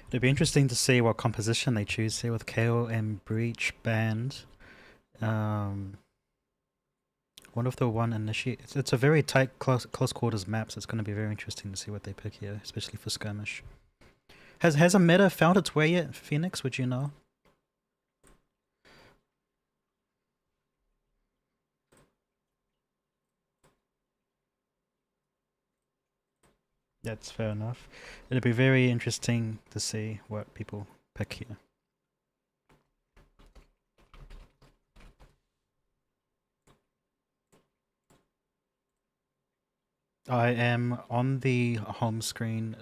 It'd be interesting to see what composition they choose here with KO and Breach banned. One of the one initiate. It's a very tight, close quarters map, so it's going to be very interesting to see what they pick here, especially for skirmish. Has a meta found its way yet, Phoenix? Would you know? That's fair enough. It'll be very interesting to see what people pick here. I am on the home screen.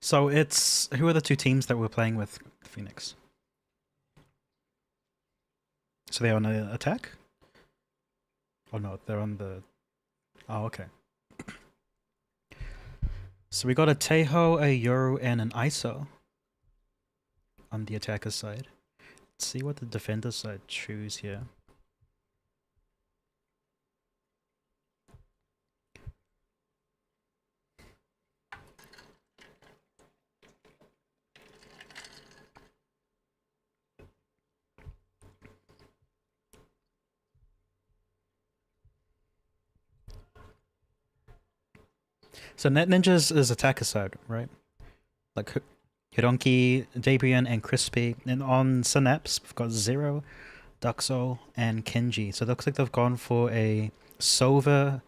So it's who are the two teams that we're playing with, Phoenix? So they're on an attack? Oh no, they're on the. Oh, okay. So we got a Teho, a Yoru, and an ISO on the attacker side. Let's see what the defender side choose here. So Net Ninjas is attacker side, right? Like Hironki, Dabrian, and Crispy. And on Synapse, we've got Zero, Duxo, and Kenji. So it looks like they've gone for a Sova,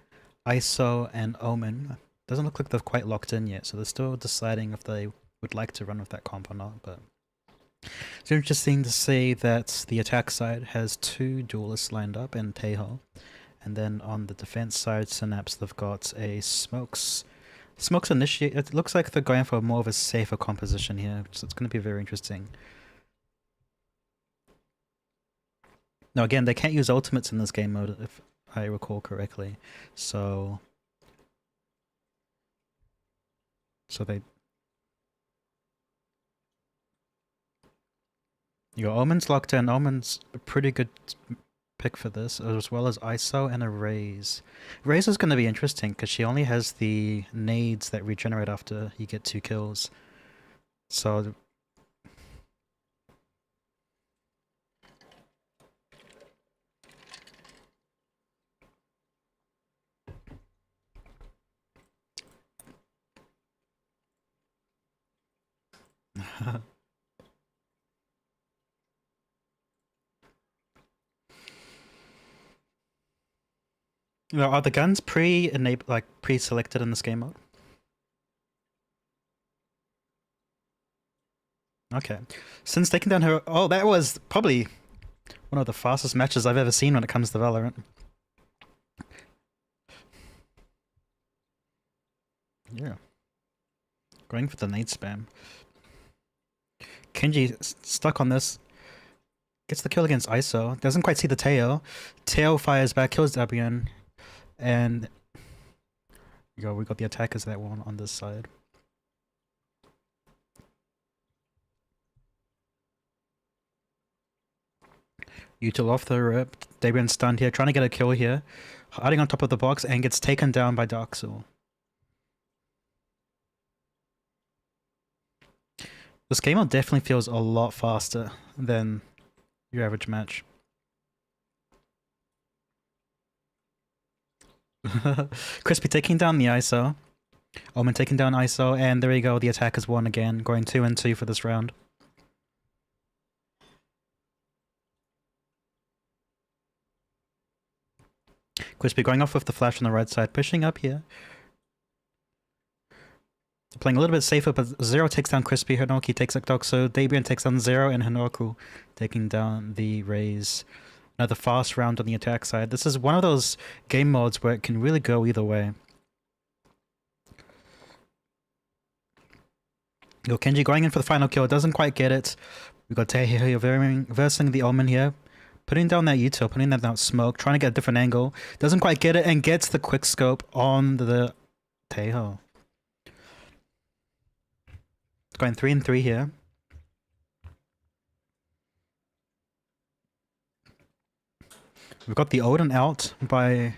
ISO, and Omen. Doesn't look like they've quite locked in yet, so they're still deciding if they would like to run with that comp or not. But it's interesting to see that the attack side has two duelists lined up in Teho. And then on the defense side, Synapse, they've got a Smokes initiate. It looks like they're going for more of a safer composition here, so it's going to be very interesting. Now again, they can't use ultimates in this game mode, if I recall correctly. So they. Your Omen's locked in. Omen's a pretty good pick for this, as well as ISO and a Raze. Raze is going to be interesting because she only has the nades that regenerate after you get 2 kills. So now, are the guns pre-selected in this game mode? Okay. Since taking down her... Oh, that was probably one of the fastest matches I've ever seen when it comes to Valorant. Yeah. Going for the nade spam. Kenji stuck on this. Gets the kill against ISO. Doesn't quite see the tail. Tail fires back, kills Dabian. And... Yo, we got the attackers that one on this side. Util off the rip. Dabian stunned here, trying to get a kill here. Hiding on top of the box and gets taken down by Darksoul. This game mode definitely feels a lot faster than your average match. Crispy taking down the ISO. Omen taking down ISO, and there we go, the attackers won again, going 2-2 for this round. Crispy going off with the flash on the right side, pushing up here. Playing a little bit safer, but Zero takes down Crispy, Hinoki takes out Doxo, Dabian takes down Zero, and Hinoku taking down the Raze. Another fast round on the attack side. This is one of those game modes where it can really go either way. Yo, Kenji going in for the final kill, doesn't quite get it. We got Tehi here reversing the Omen here. Putting down that util, putting that out smoke, trying to get a different angle. Doesn't quite get it and gets the quick scope on the Teho. Going 3-3 here. We've got the Odin out by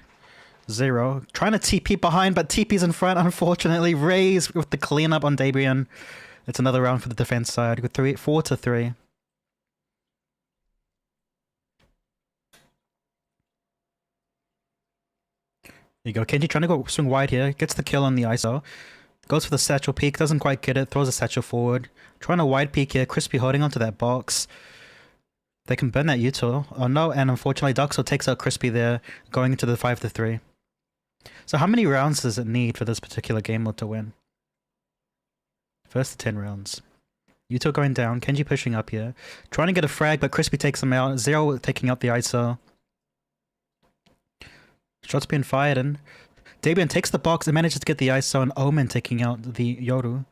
Zero. Trying to TP behind, but TP's in front, unfortunately. Raze with the cleanup on Dabrian. It's another round for the defense side. With 4-3. There you go. Kenji trying to go swing wide here. Gets the kill on the ISO. Goes for the satchel peek. Doesn't quite get it. Throws a satchel forward. Trying a wide peek here. Crispy holding onto that box. They can burn that util. Oh no, and unfortunately Duxo takes out Crispy there, going into the 5-3. So how many rounds does it need for this particular game mode to win? First 10 rounds. Yuto going down, Kenji pushing up here. Trying to get a frag, but Crispy takes him out. Zero taking out the ISO. Shots being fired and Dabian takes the box and manages to get the ISO, and Omen taking out the Yoru.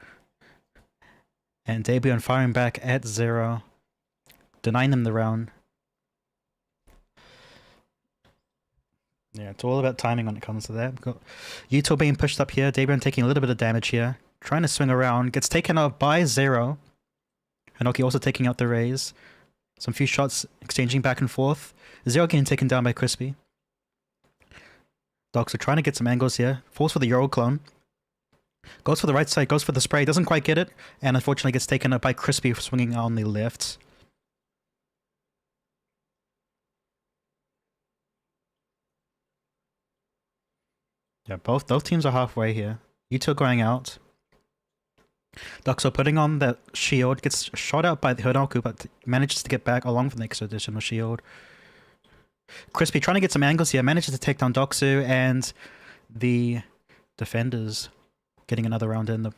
And Dabian firing back at 0. Denying them the round. Yeah, it's all about timing when it comes to that. Yuto being pushed up here. Dabian taking a little bit of damage here. Trying to swing around. Gets taken out by 0. Hinoki also taking out the raise. Some few shots exchanging back and forth. 0 getting taken down by Crispy. Dogs are trying to get some angles here. Falls for the Euro clone. Goes for the right side. Goes for the spray. Doesn't quite get it. And unfortunately gets taken up by Crispy swinging on the left. Yeah, both teams are halfway here. Yuto going out. Duxo putting on that shield, gets shot out by the Hinoku, but manages to get back along for the next additional shield. Crispy trying to get some angles here, manages to take down Doxu, and the defenders getting another round in.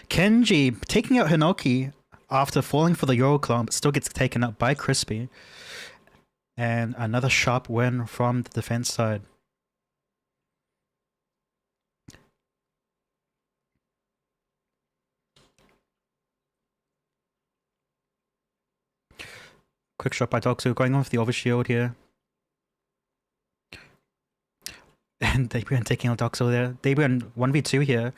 Kenji taking out Hinoki after falling for the Euro clone, but still gets taken up by Crispy. And another sharp win from the defense side. Quick shot by Doxu going on for the overshield here. And Dabian taking out Doxu there. Dabian 1v2 here.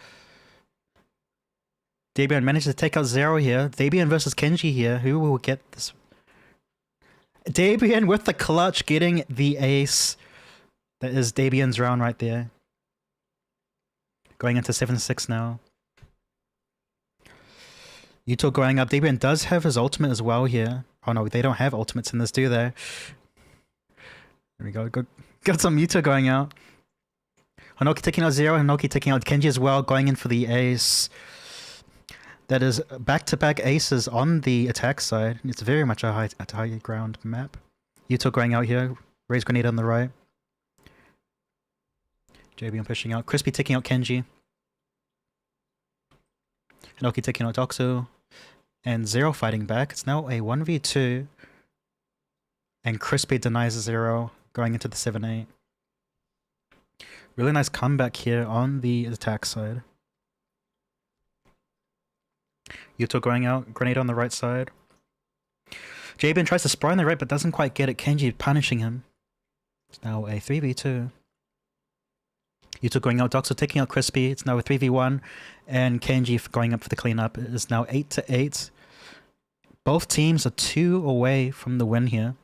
Dabian managed to take out 0 here. Dabian versus Kenji here. Who will get this? Dabian with the clutch getting the ace. That is Dabian's round right there. Going into 7-6 now. Yuto going up. Dabian does have his ultimate as well here. Oh no, they don't have ultimates in this, do they? There we go. Got some Yuto going out. Hinoki taking out 0. Hinoki taking out Kenji as well. Going in for the ace. That is back-to-back aces on the attack side. It's very much a high ground map. Yuto going out here. Raise grenade on the right. JBM pushing out. Crispy taking out Kenji. Hinoki taking out Doxu. And 0 fighting back. It's now a 1v2. And Crispy denies 0 going into the 7-8. Really nice comeback here on the attack side. Yuto going out, grenade on the right side. Jabin tries to spray on the right but doesn't quite get it. Kenji punishing him. It's now a 3v2. Yuto going out, Doxo taking out Crispy. It's now a 3v1. And Kenji going up for the cleanup. It is now 8-8. Both teams are 2 away from the win here.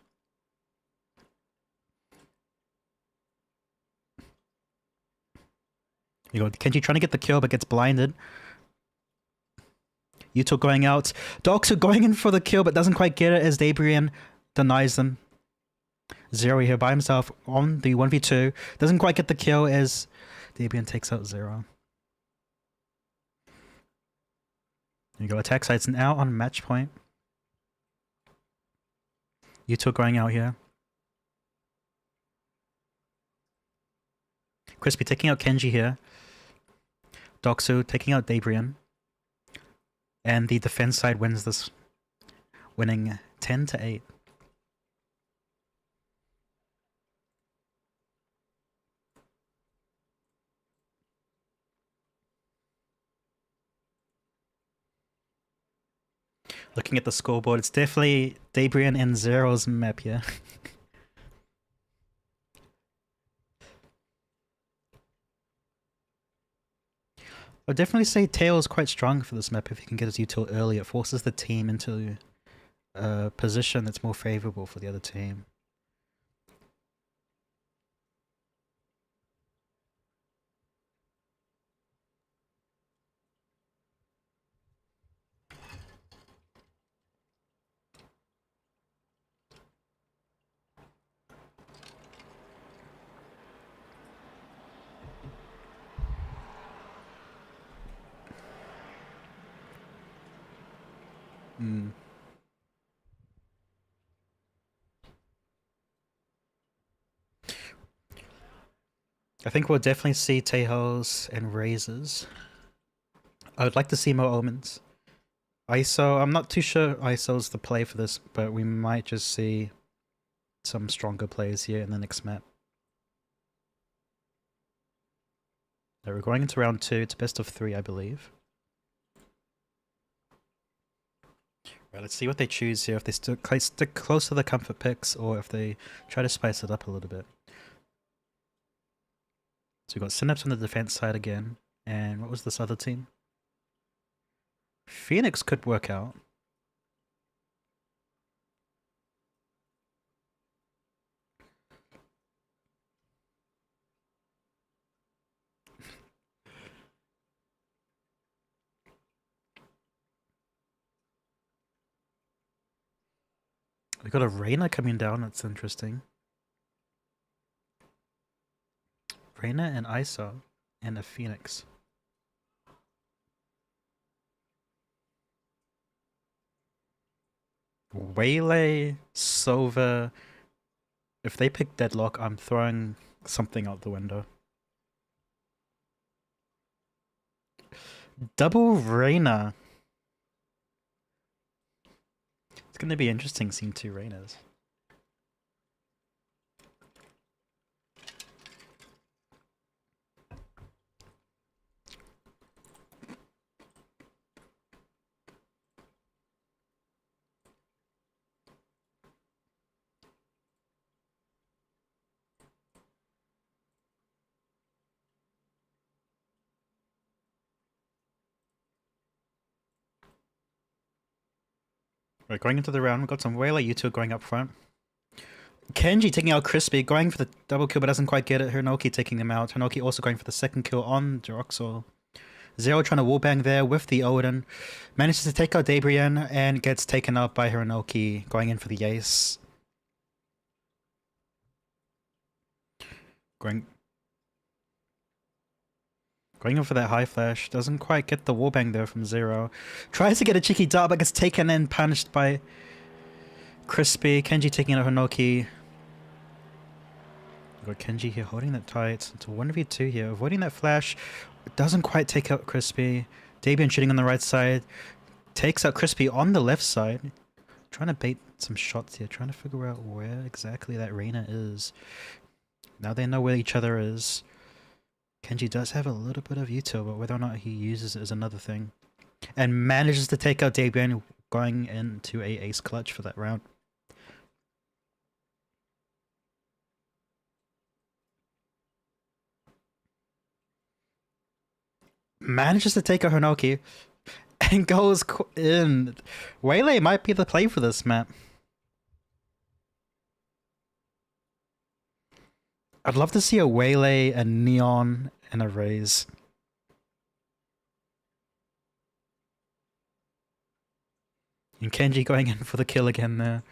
You go, Kenji trying to get the kill but gets blinded. Yuto going out. Doxu going in for the kill but doesn't quite get it as Dabrian denies them. 0 here by himself on the 1v2. Doesn't quite get the kill as Dabrian takes out 0. There you go. Attack side's now on match point. Yuto going out here. Crispy taking out Kenji here. Doxu taking out Dabrian. And the defense side wins this, winning 10-8. Looking at the scoreboard, it's definitely Dabrian and Zero's map here. I'd definitely say Tail is quite strong for this map if he can get his util early. It forces the team into a position that's more favorable for the other team. Mm. I think we'll definitely see Teihos and Razors. I would like to see more Omens. ISO, I'm not too sure ISO's the play for this, but we might just see some stronger players here in the next map. So we're going into round 2, it's best of 3, I believe. Right, let's see what they choose here, if they stick close to the comfort picks, or if they try to spice it up a little bit. So we've got Synapse on the defense side again, and what was this other team? Phoenix could work out. We got a Reyna coming down, that's interesting. Reyna and ISO, and a Phoenix. Waylay, Sova. If they pick Deadlock, I'm throwing something out the window. Double Reyna. It's going to be interesting seeing 2 Reynas. Right, going into the round, we've got some Waylay, you two going up front. Kenji taking out Crispy, going for the double kill but doesn't quite get it. Hinoki taking him out. Hinoki also going for the second kill on Deroxel. Zero trying to wallbang there with the Odin. Manages to take out Dabrian and gets taken out by Hinoki, going in for the ace. Going in for that high flash. Doesn't quite get the wallbang there from Zero. Tries to get a cheeky dart but gets taken and punished by Crispy. Kenji taking out Hinoki. Got Kenji here holding that tight. It's a 1v2 here. Avoiding that flash. Doesn't quite take out Crispy. Dabian shooting on the right side. Takes out Crispy on the left side. Trying to bait some shots here. Trying to figure out where exactly that Reyna is. Now they know where each other is. Kenji does have a little bit of util, but whether or not he uses it is another thing. And manages to take out Dabian, going into a ace clutch for that round. Manages to take out Hinoki and goes in. Waylay might be the play for this map. I'd love to see a Waylay, a Neon, and a Raze. And Kenji going in for the kill again there.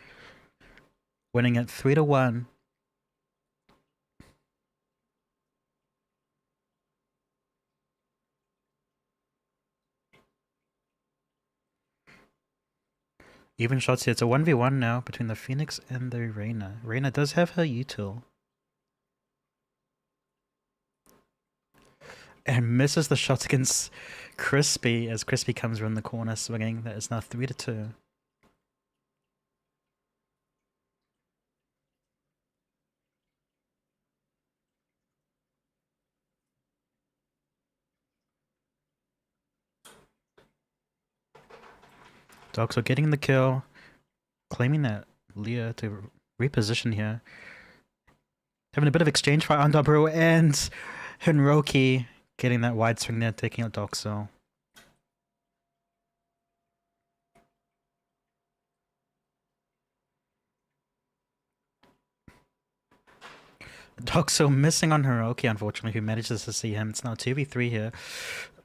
Winning it 3-1. Even shots here. It's a 1v1 now between the Phoenix and the Reyna. Reyna does have her util. And misses the shot against Crispy as Crispy comes around the corner swinging. That is now 3-2. Dogs are getting the kill, claiming that Leah to reposition here. Having a bit of exchange for Andabru and Hinroki getting that wide swing there, taking out Doxo. Doxo missing on Hiroki, unfortunately, who manages to see him. It's now 2v3 here.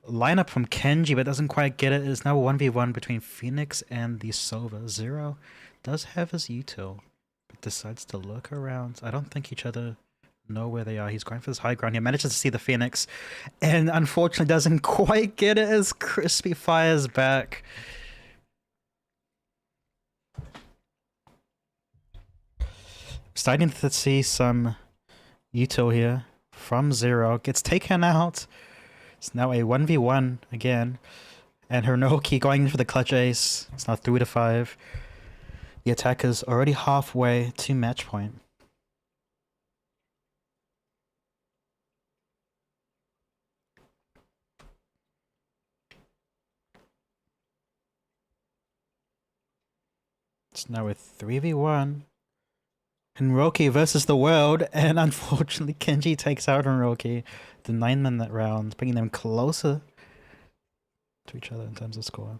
Lineup from Kenji, but doesn't quite get it. It's now 1v1 between Phoenix and the Sova. Zero does have his util, but decides to look around. I don't think each other know where they are. He's going for this high ground. He manages to see the Phoenix, and unfortunately doesn't quite get it as Crispy fires back. Starting to see some util here from Zero. Gets taken out. It's now a 1v1 again. And Hironoki going in for the clutch ace. It's now 3-5. The attacker's already halfway to match point. It's now a 3v1. Hironoki versus the world, and unfortunately Kenji takes out Hironoki. The 9-minute round, bringing them closer to each other in terms of score.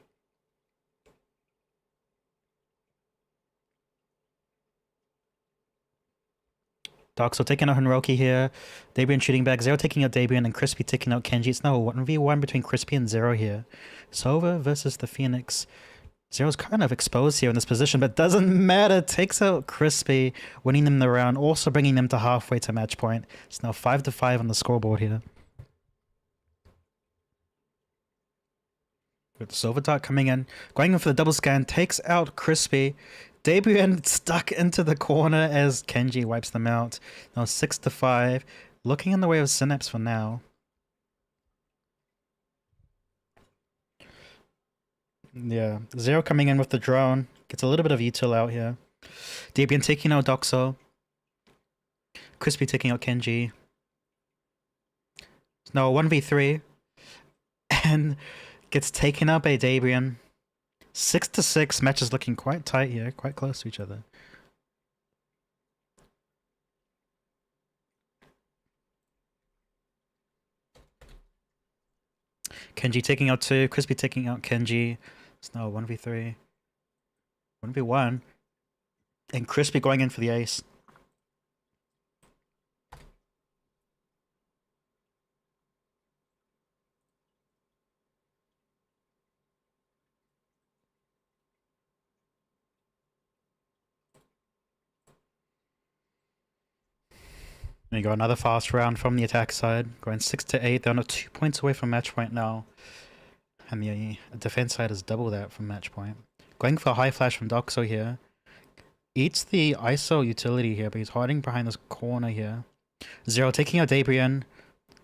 Doxo taking out Hironoki here. Dabian shooting back. Zero taking out Dabian and Crispy taking out Kenji. It's now a 1v1 between Crispy and Zero here. Sova versus the Phoenix. Zero's kind of exposed here in this position, but doesn't matter. Takes out Crispy, winning them the round, also bringing them to halfway to match point. It's now 5-5 on the scoreboard here. With Sova Dark coming in, going in for the double scan, takes out Crispy. Dabian stuck into the corner as Kenji wipes them out. Now 6-5. Looking in the way of Synapse for now. Yeah, Zero coming in with the drone. Gets a little bit of util out here. Dabian taking out Doxo. Crispy taking out Kenji. Now 1v3. And gets taken out by Dabian. 6-6. Match is looking quite tight here. Quite close to each other. Kenji taking out 2. Crispy taking out Kenji. It's now 1v3. 1v1. And Crispy going in for the ace. There you go, another fast round from the attack side. Going 6-8. They're on 2 points away from match point now. And the defense side is double that from match point. Going for a high flash from Doxo here. Eats the ISO utility here, but he's hiding behind this corner here. Zero taking out Dabrian.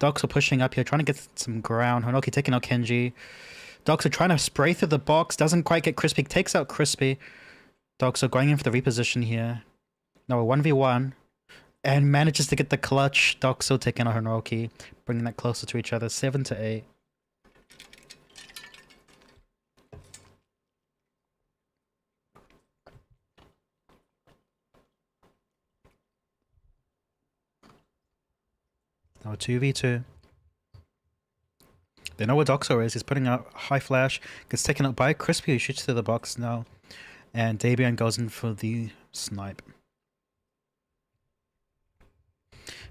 Doxo pushing up here, trying to get some ground. Hironoki taking out Kenji. Doxo trying to spray through the box. Doesn't quite get Crispy. Takes out Crispy. Doxo going in for the reposition here. Now a 1v1. And manages to get the clutch. Doxo taking out Hironoki, bringing that closer to each other. 7-8. Now 2v2. They know where Doxo is. He's putting out high flash. Gets taken out by Crispy, who shoots through the box now. And Dabian goes in for the snipe.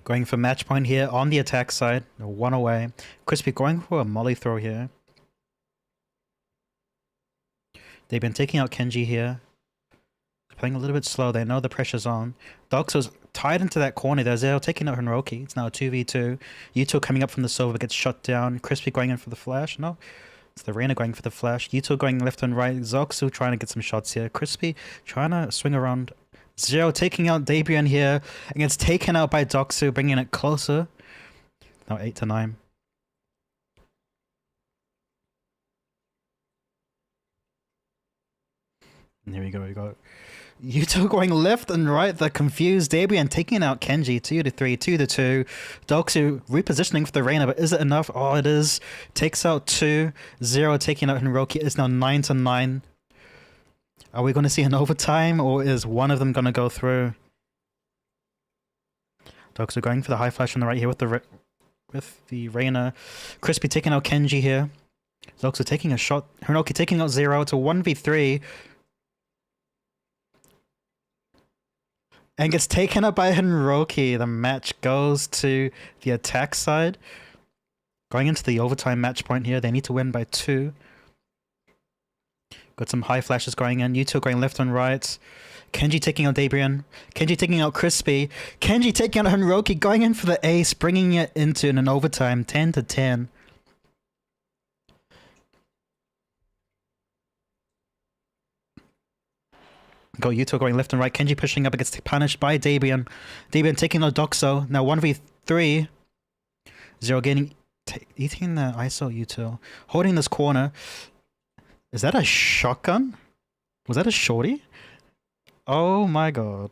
Going for match point here on the attack side. 1 away. Crispy going for a molly throw here. They've been taking out Kenji here. Playing a little bit slow. They know the pressure's on. Doxo's tied into that corner. There's Zero taking out Hironoki. It's now a 2v2. Yuto coming up from the silver gets shot down. Crispy going in for the flash. No. It's the Reina going for the flash. Yuto going left and right. Zoxu trying to get some shots here. Crispy trying to swing around. Zero taking out Dabrian here and gets taken out by Doxu, bringing it closer. Now 8-9. And here we go. We got Yuto going left and right. The confused Dabrian taking out Kenji. 2-3, 2-2. Doxu repositioning for the Reina, but is it enough? Oh, it is. Takes out 2. Zero taking out Hironoki. It's now 9-9. Are we going to see an overtime, or is one of them going to go through? Doxo going for the high flash on the right here with the Reina. Crispy taking out Kenji here. Doxo taking a shot. Hironoki taking out Zero. It's a 1v3. And gets taken up by Hironoki. The match goes to the attack side. Going into the overtime match point here. They need to win by 2. Got some high flashes going in. Yuto going left and right. Kenji taking out Dabrian. Kenji taking out Crispy. Kenji taking out Hironoki. Going in for the ace. Bringing it into an overtime. 10-10. Got Yuto going left and right. Kenji pushing up, it gets punished by Dabian. Dabian taking out Doxo. Now 1v3. Zero getting eating the ISO Yuto. Holding this corner. Is that a shotgun? Was that a shorty? Oh my god.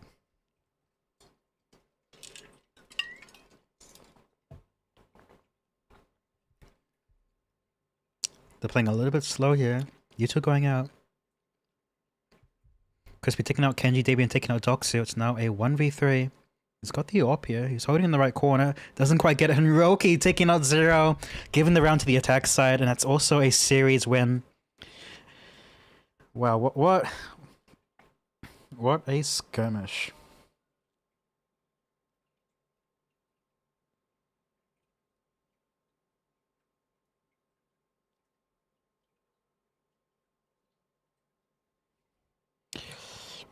They're playing a little bit slow here. Yuto going out. Crispy taking out Kenji, Dabian taking out Doxo. It's now a 1v3. He's got the AWP here. He's holding in the right corner. Doesn't quite get it. And Roki taking out Zero. Giving the round to the attack side. And that's also a series win. Wow, what a skirmish.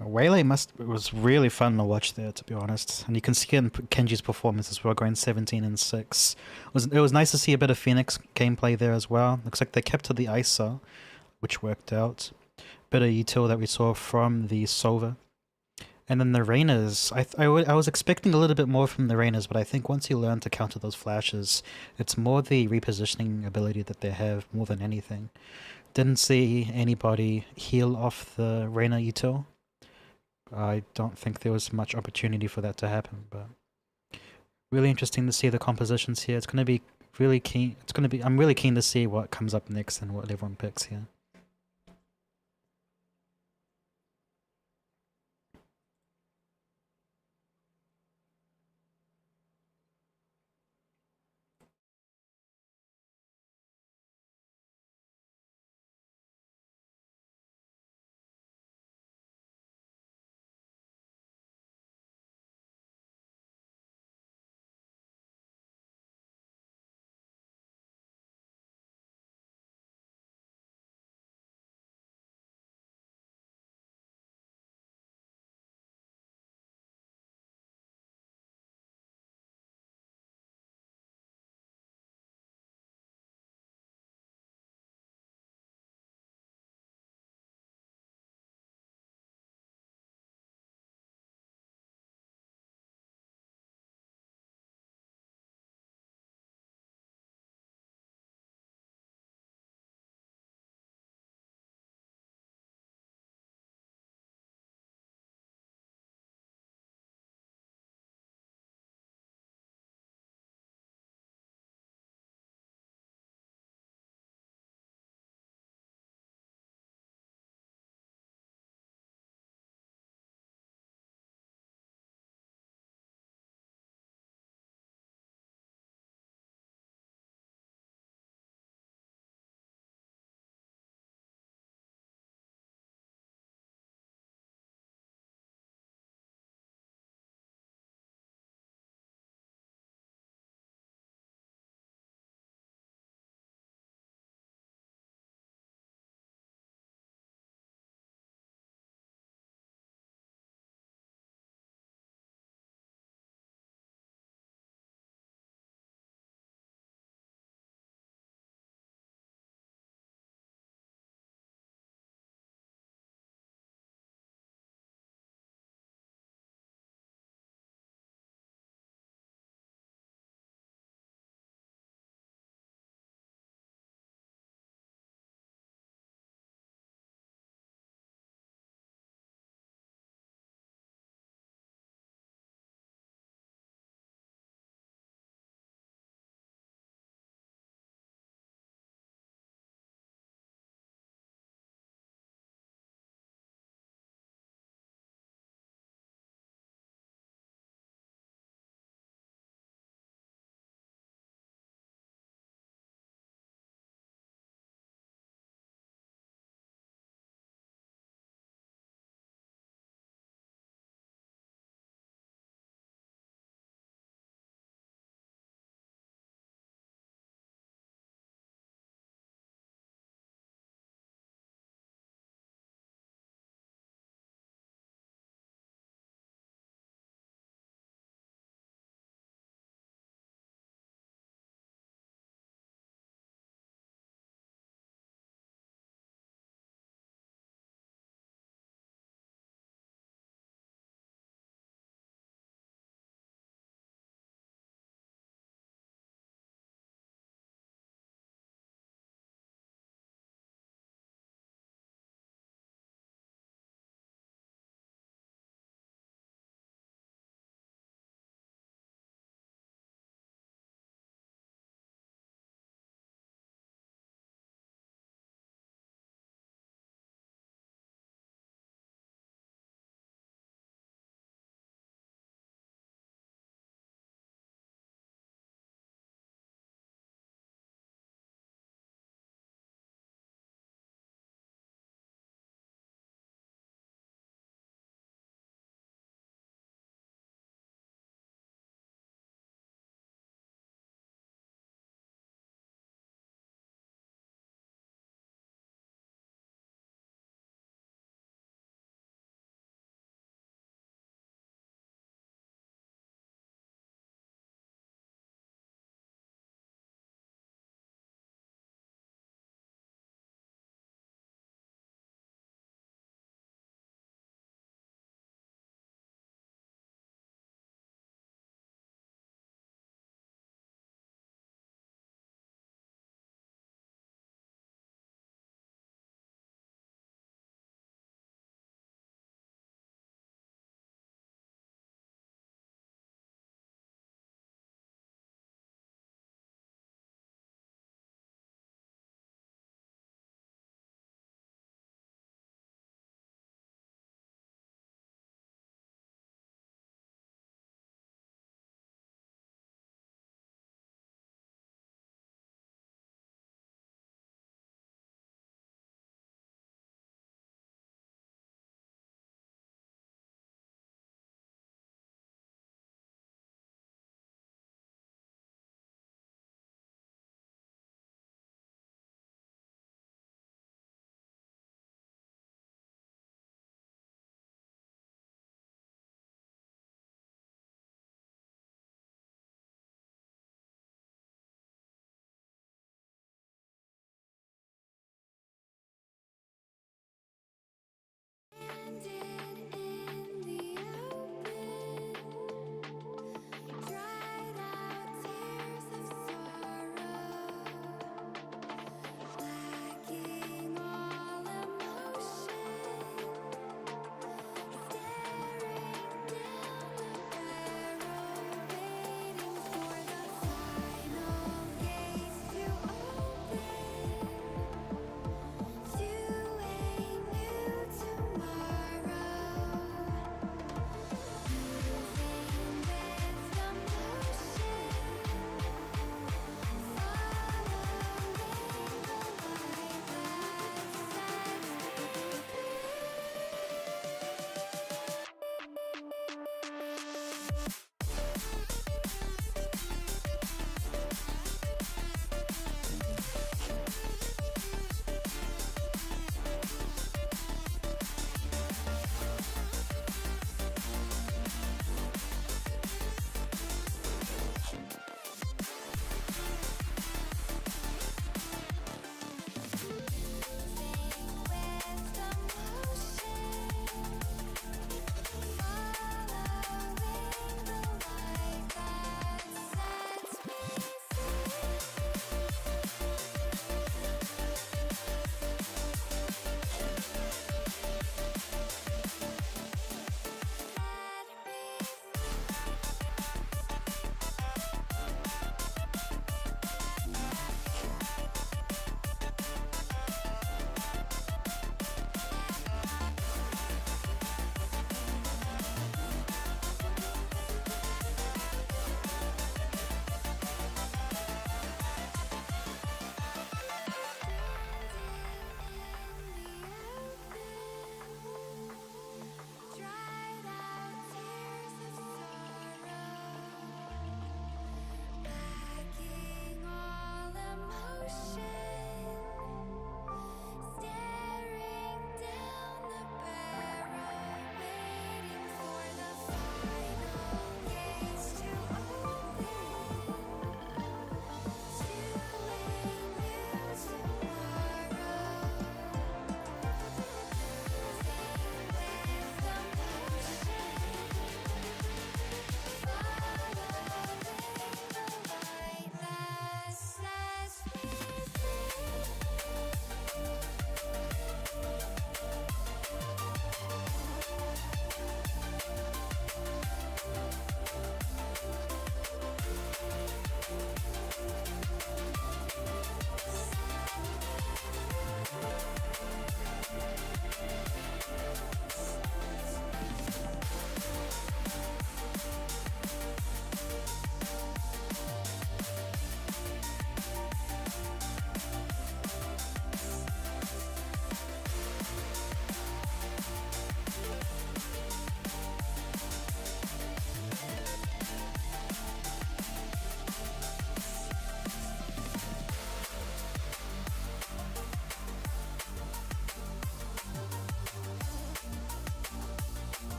Waylay was really fun to watch there, to be honest, and you can see in Kenji's performance as well, going 17 and 6. It was nice to see a bit of Phoenix gameplay there as well. Looks like they kept to the ISO, which worked out. Bit of util that we saw from the Sova, and then the Rainers. I was expecting a little bit more from the Rainers, but I think once you learn to counter those flashes, it's more the repositioning ability that they have more than anything. Didn't see anybody heal off the Rainer util. I don't think there was much opportunity for that to happen, but really interesting to see the compositions here. It's going to be really keen. I'm really keen to see what comes up next and what everyone picks here.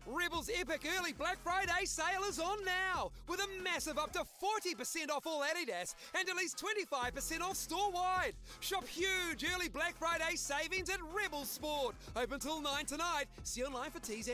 Rebel's epic early Black Friday sale is on now, with a massive up to 40% off all Adidas and at least 25% off store-wide. Shop huge early Black Friday savings at Rebel Sport. Open till 9 tonight. See you online for T's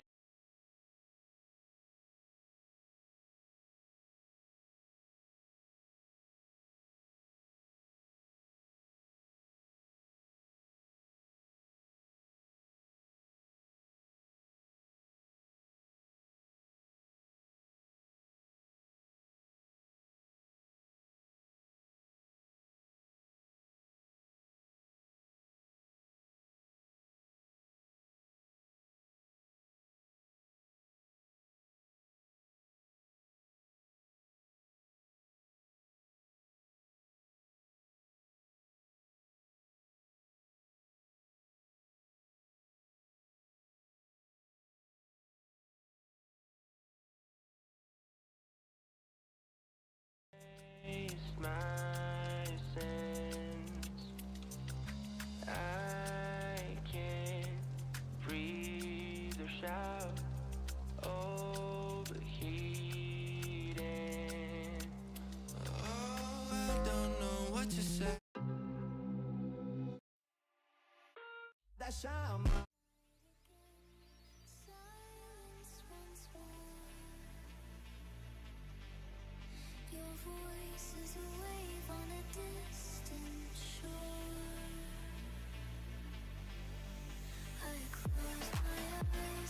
and my sins. I can't breathe or shout. Overheating. Oh, I don't know what to say. That shine. Your voice is a wave on a distant shore. I close my eyes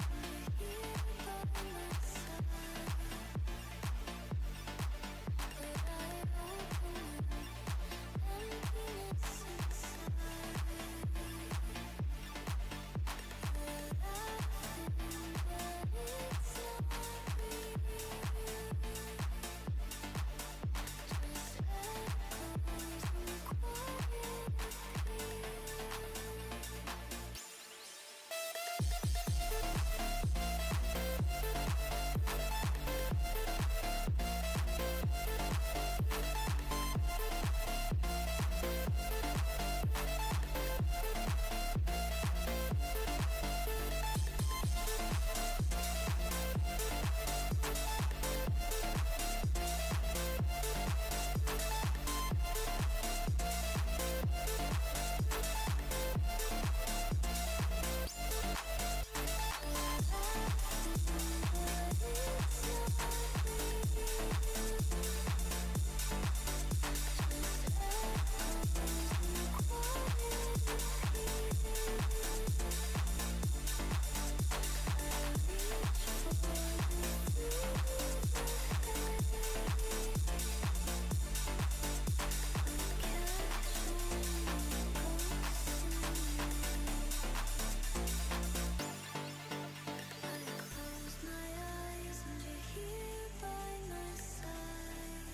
and you're here by my side.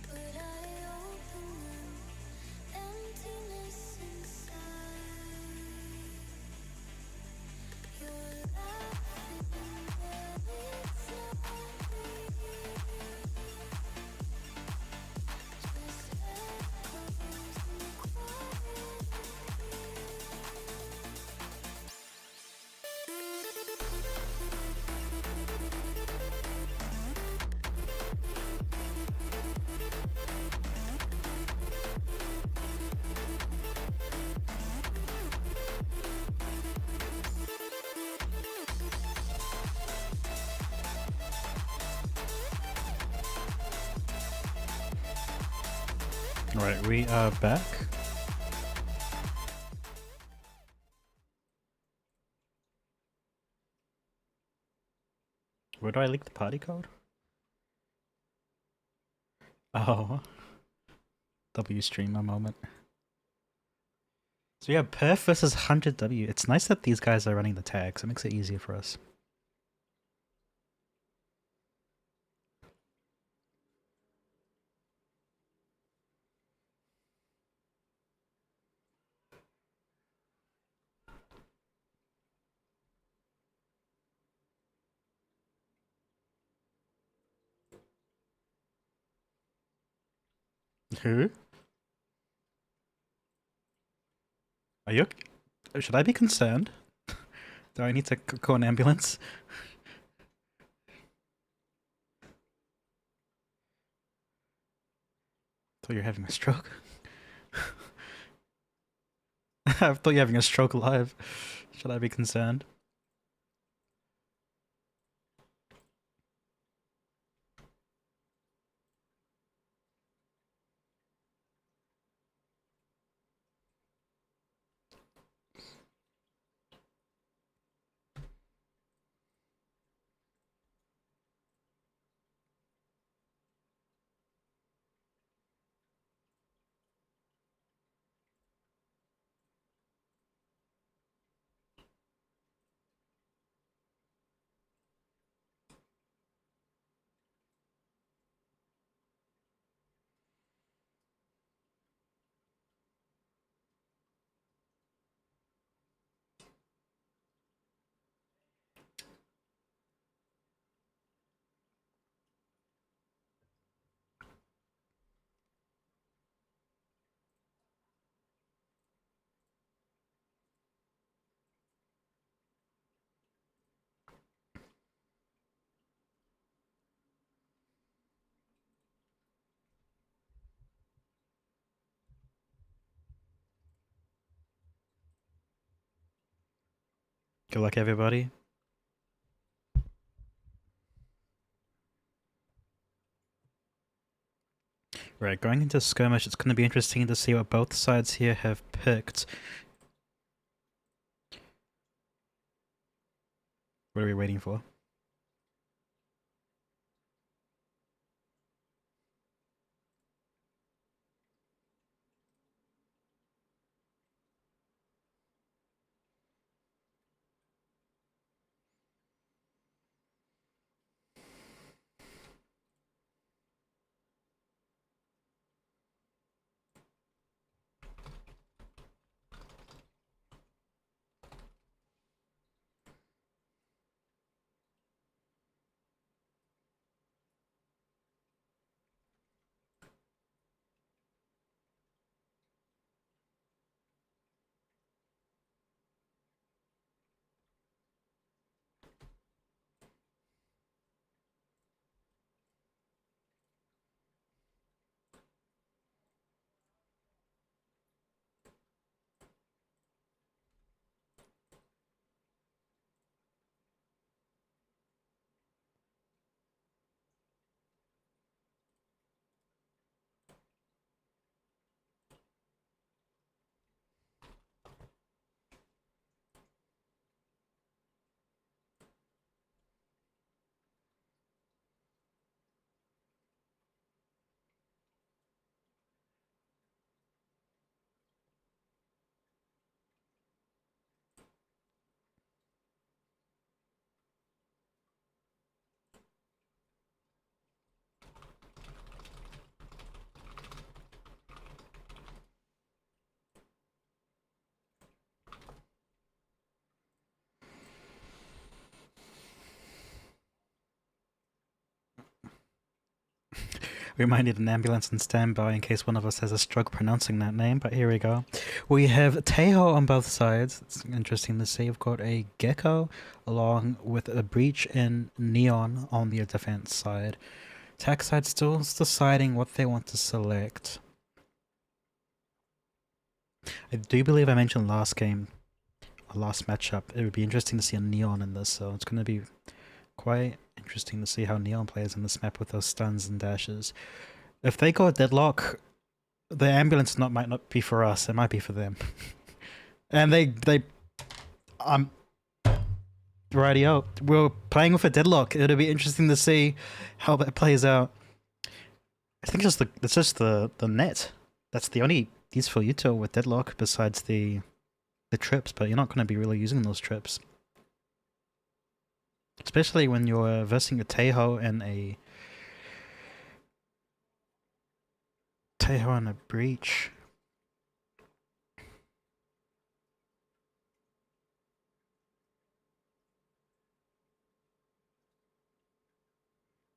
But I open emptiness inside. You're laughing, but it's not real. Alright, we are back. Where do I leak the party code? Oh. W streamer moment. So yeah, Perf versus 100W. It's nice that these guys are running the tags. It makes it easier for us. Who? Are you? Should I be concerned? Do I need to call an ambulance? Thought you're having a stroke. I thought you're having a stroke live. Should I be concerned? Good luck, everybody. Right, going into skirmish, it's going to be interesting to see what both sides here have picked. What are we waiting for? We might need an ambulance on standby in case one of us has a struggle pronouncing that name, but here we go. We have Tejo on both sides. It's interesting to see. We've got a Gecko along with a Breach and Neon on the defense side. Attack side still deciding what they want to select. I do believe I mentioned last game, or last matchup, it would be interesting to see a Neon in this, so it's going to be quite interesting to see how Neon plays in this map with those stuns and dashes. If they go deadlock, the ambulance might not be for us, it might be for them. And rightio, we're playing with a deadlock. It'll be interesting to see how that plays out. I think it's just the net. That's the only useful util with deadlock besides the trips, but you're not going to be really using those trips. Especially when you're versing a Tejo and a Breach.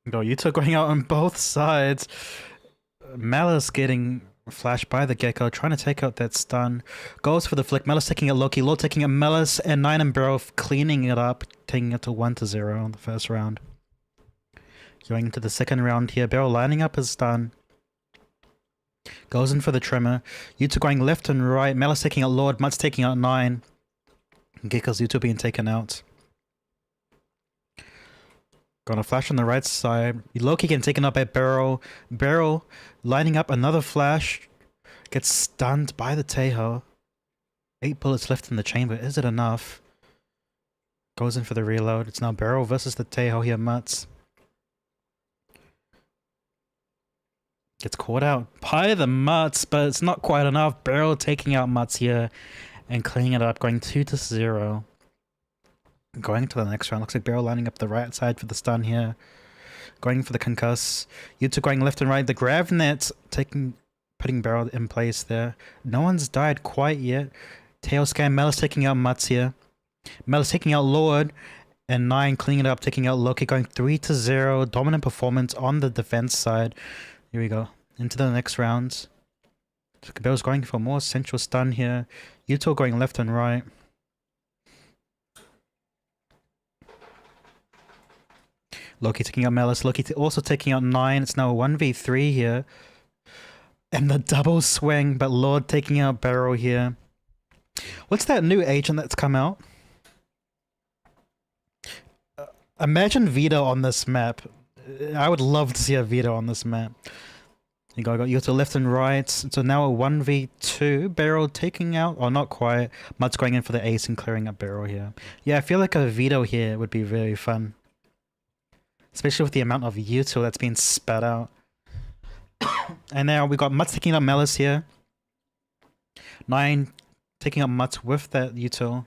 No, you two going out on both sides. Malice getting Flash by the Gecko, trying to take out that stun. Goes for the flick. Melis taking out Loki. Lord taking out Melis, and 9 and Barrow cleaning it up, taking it to 1-0 in the first round. Going into the second round here. Barrow lining up his stun. Goes in for the Tremor. Yuta going left and right. Melis taking out Lord. Mutt's taking out 9. Gecko's Yuta being taken out. Gonna flash on the right side. Loki getting taken up by Barrow. Barrow lining up another flash. Gets stunned by the Teho. 8 bullets left in the chamber. Is it enough? Goes in for the reload. It's now Barrow versus the Teho here, Mutts. Gets caught out by the Mutts, but it's not quite enough. Barrow taking out Mutts here and cleaning it up, going 2-0. Going to the next round. Looks like Barrow lining up the right side for the stun here. Going for the concuss. Yuta going left and right. The Gravnet putting Barrow in place there. No one's died quite yet. Tail scan. Melis taking out Mutts here. Melis taking out Lord. And 9 cleaning it up, taking out Loki, going 3-0. Dominant performance on the defense side. Here we go. Into the next round. Barrow's going for more central stun here. Yuta going left and right. Loki taking out Melis. Loki also taking out 9. It's now a 1v3 here. And the double swing, but Lord taking out Barrow here. What's that new agent that's come out? Imagine Vito on this map. I would love to see a Vito on this map. You got Yuta left and right. So now a 1v2. Barrow taking out, or not quite. Mutt's going in for the ace and clearing up Barrow here. Yeah, I feel like a Vito here would be very fun. Especially with the amount of util that's being spat out. And now we got Mutts taking out Melis here. 9 taking out Mutts with that util.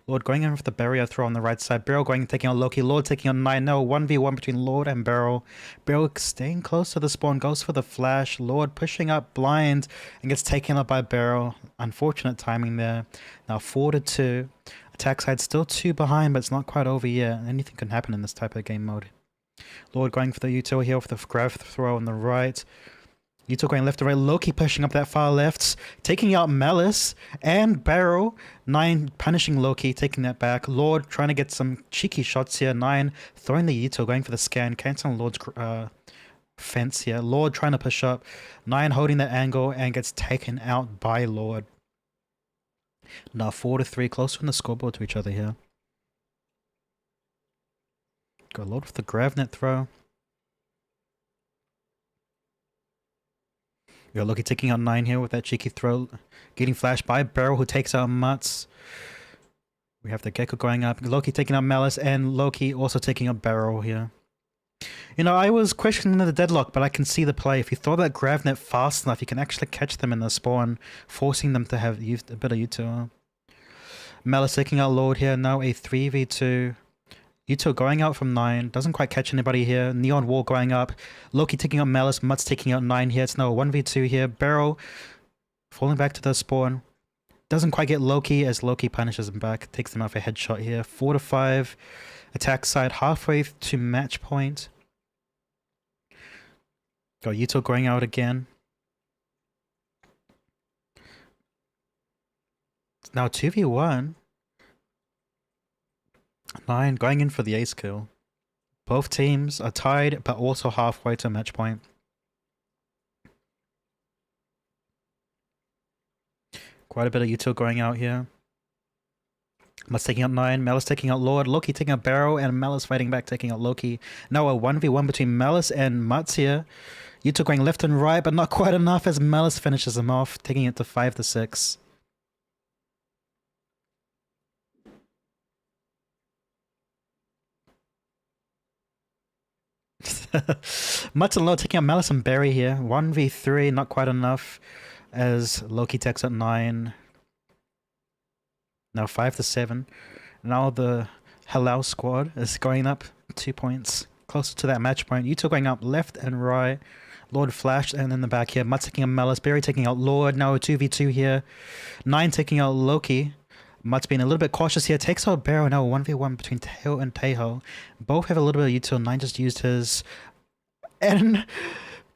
Lord going in with the barrier throw on the right side. Barrow going taking out Loki. Lord taking out 9. Now 1v1 between Lord and Barrow. Barrow staying close to the spawn. Goes for the flash. Lord pushing up blind and gets taken up by Barrow. Unfortunate timing there. Now 4-2. Attack side still 2 behind, but it's not quite over yet. Anything can happen in this type of game mode. Lord going for the util here with the grav throw on the right. Yuta going left to right. Loki pushing up that far left. Taking out Melis and Barrow. 9 punishing Loki. Taking that back. Lord trying to get some cheeky shots here. 9 throwing the Yuta. Going for the scan. Canceling Lord's fence here. Lord trying to push up. 9 holding that angle and gets taken out by Lord. Now 4-3. Closer in the scoreboard to each other here. Got Lord with the Gravnet throw. We got Loki taking out 9 here with that cheeky throw. Getting flashed by Barrow, who takes out Mutts. We have the Gecko going up. Loki taking out Melis, and Loki also taking out Barrow here. You know, I was questioning the deadlock, but I can see the play. If you throw that Gravnet fast enough, you can actually catch them in the spawn, forcing them to have used a bit of util. Melis taking out Lord here. Now a 3v2. Yuta going out from 9. Doesn't quite catch anybody here. Neon Wall going up. Loki taking out Melis. Mutts taking out 9 here. It's now a 1v2 here. Barrow falling back to the spawn. Doesn't quite get Loki as Loki punishes him back. Takes him out for a headshot here. 4-5. Attack side halfway to match point. Got Yuta going out again. It's now 2v1. 9 going in for the ace kill. Both teams are tied, but also halfway to match point. Quite a bit of util going out here. Mutts taking out 9, Melis taking out Lord, Loki taking out Barrow, and Melis fighting back, taking out Loki. Now a 1v1 between Melis and Mutts here. Yuta going left and right, but not quite enough as Melis finishes him off, taking it to 5-6. Mutts and Lord taking out Melis and Barry here. 1v3, not quite enough as Loki takes out 9. Now 5-7. Now the Halal squad is going up 2 points. Closer to that match point. Yuta going up left and right. Lord flashed and in the back here. Mutts taking out Melis. Barry taking out Lord. Now a 2v2 here. 9 taking out Loki. Mutts being a little bit cautious here. Takes out Barrow. Now 1v1 between Teo and Teho. Both have a little bit of util. 9 just used his. And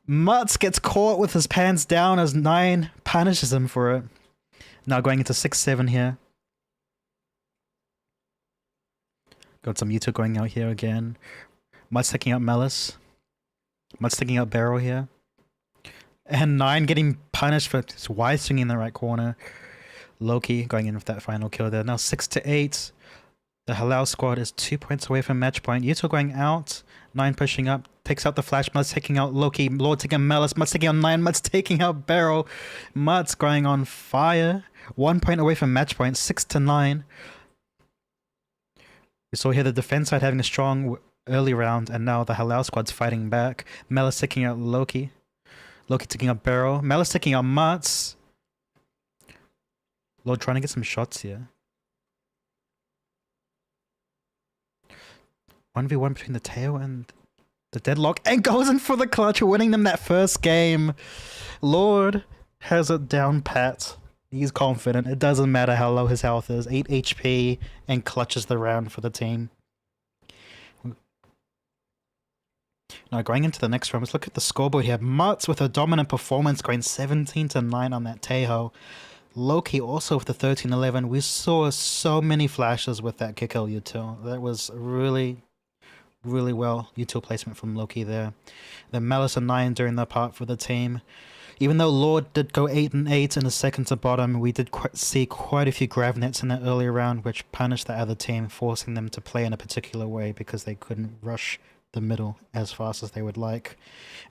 Mutz gets caught with his pants down as 9 punishes him for it. Now going into 6-7 here. Got some Yuto going out here again. Mutz taking out Malice. Mutz taking out Barrel here. And 9 getting punished for his Y swinging in the right corner. Loki going in with that final kill there. Now 6-8. The Halal squad is 2 points away from match point. Yuto going out. 9 pushing up. Takes out the Flash. Mutz taking out Loki. Lord taking out Malice. Mutz taking out 9. Mutz taking out Barrel. Mutz going on fire. 1 point away from match point. 6-9. We saw here the defense side having a strong early round. And now the Halal squad's fighting back. Malice taking out Loki. Loki taking out Barrel. Malice taking out Mutz. Lord trying to get some shots here. 1v1 between the tail and the deadlock, and goes in for the clutch, winning them that first game. Lord has it down pat. He's confident. It doesn't matter how low his health is. 8 HP and clutches the round for the team. Now going into the next round, let's look at the scoreboard here. Mutz with a dominant performance, going 17-9 on that Tejo. Loki also with the 13-11. We saw so many flashes with that kick-out util. That was really well util placement from Loki there. Then Malice and 9 during that part for the team. Even though Lord did go 8-8 in the second to bottom, we did see quite a few grav nets in that earlier round, which punished the other team, forcing them to play in a particular way because they couldn't rush the middle as fast as they would like.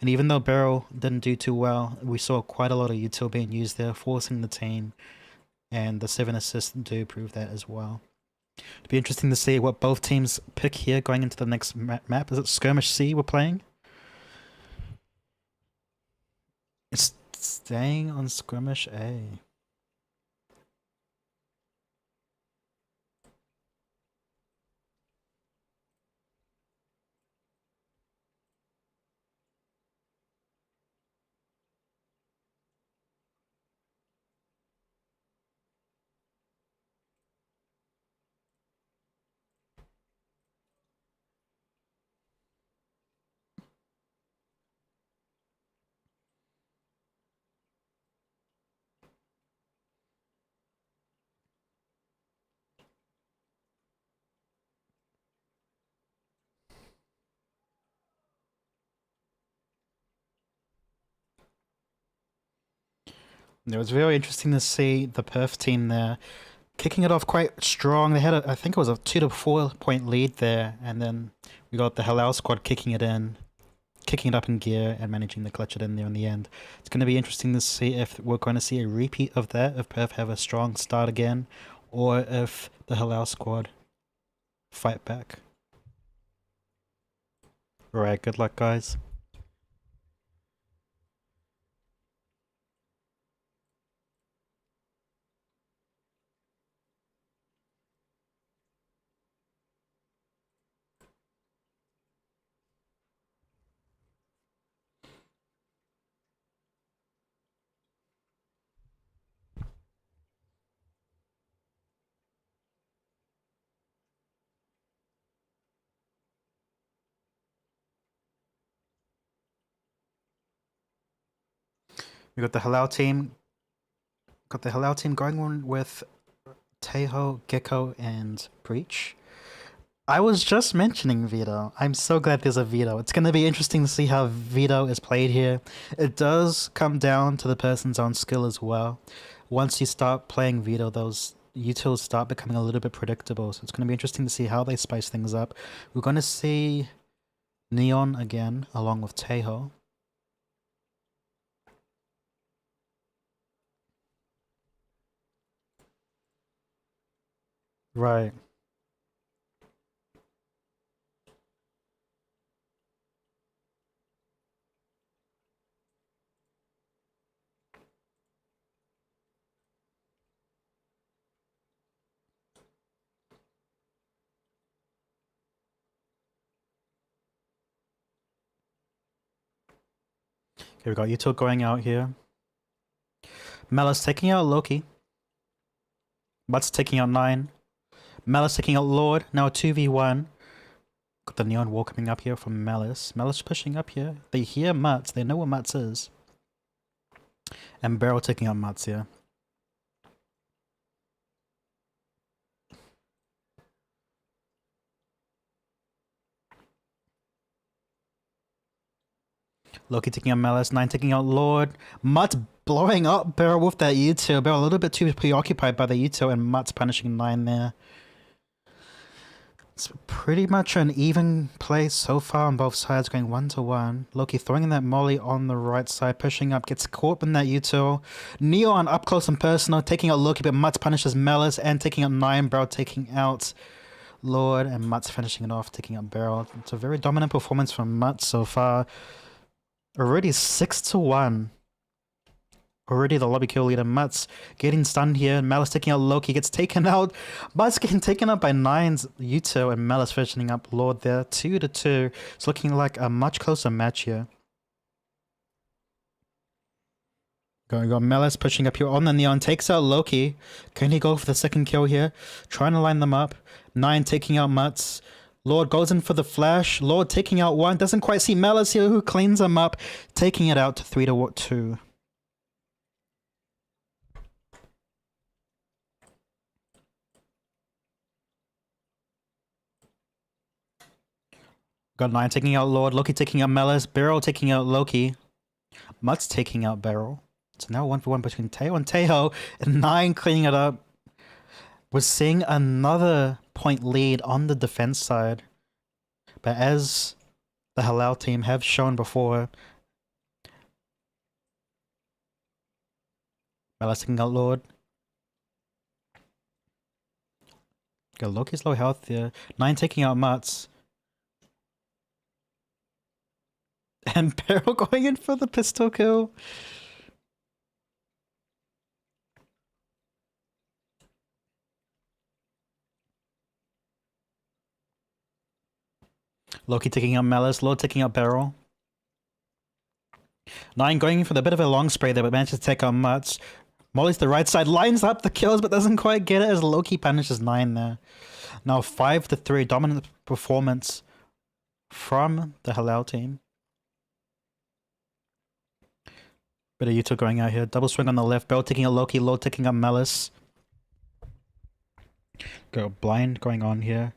And even though Barrel didn't do too well, we saw quite a lot of util being used there, forcing the team, and the 7 assists do prove that as well. It'd be interesting to see what both teams pick here going into the next map. Is it Skirmish C we're playing? It's staying on Skirmish A. It was very interesting to see the Perth team there kicking it off quite strong. They had I think it was a 2 to 4 point lead there, and then we got the Halal squad kicking it up in gear and managing to clutch it in there in the end. It's going to be interesting to see if we're going to see a repeat of that, if Perth have a strong start again, or if the Halal squad fight back. Alright, good luck guys. We got the Halal team. Got the Halal team going on with Tejo, Gecko, and Breach. I was just mentioning Veto. I'm so glad there's a Veto. It's going to be interesting to see how Veto is played here. It does come down to the person's own skill as well. Once you start playing Veto, those utils start becoming a little bit predictable. So it's going to be interesting to see how they spice things up. We're going to see Neon again, along with Tejo. Right. Okay, we got Yuto going out here. Malice taking out Loki. Mutz taking out 9. Malice taking out Lord, now 2v1. Got the neon wall coming up here from Malice. Malice pushing up here. They hear Mutts. They know where Mutts is. And Barrel taking out Mutts here. Loki taking out Malice. 9 taking out Lord. Mutt blowing up Barrel with that Yuto. Barrel a little bit too preoccupied by the Yuto, and Mutt's punishing 9 there. It's pretty much an even play so far on both sides, going 1-1. Loki throwing in that molly on the right side, pushing up, gets caught in that Yuto. Neon up close and personal, taking out Loki, but Mutt punishes Malice and taking out 9. Barrel taking out Lord, and Mutt's finishing it off, taking out Barrel. It's a very dominant performance from Mutt so far. Already 6-1. Already the lobby kill leader. Mutt's getting stunned here. Malice taking out Loki, gets taken out. Mutt's getting taken out by 9's Yuto, and Malice finishing up Lord there. 2-2. It's looking like a much closer match here. Got Malice pushing up here on the neon. Takes out Loki. Can he go for the second kill here? Trying to line them up. 9 taking out Mutts. Lord goes in for the flash. Lord taking out 1. Doesn't quite see Malice here, who cleans him up. Taking it out to 3-2. Got 9 taking out Lord. Loki taking out Malice. Barrel taking out Loki. Mutt's taking out Barrel. So now 1-1 between Teo and Teho. And 9 cleaning it up. We're seeing another point lead on the defense side. But as the Halal team have shown before, Malice taking out Lord. Got Loki's low health there. 9 taking out Mutts. And Barrel going in for the pistol kill. Loki taking out Malice. Lord taking out Barrel. 9 going in for a bit of a long spray there, but manages to take out Mutts. Molly's the right side, lines up the kills, but doesn't quite get it as Loki punishes 9 there. Now 5-3, dominant performance from the Halal team. Bit of Yuto going out here. Double swing on the left. Bell taking out Loki. Lord taking out Malice. Go blind going on here.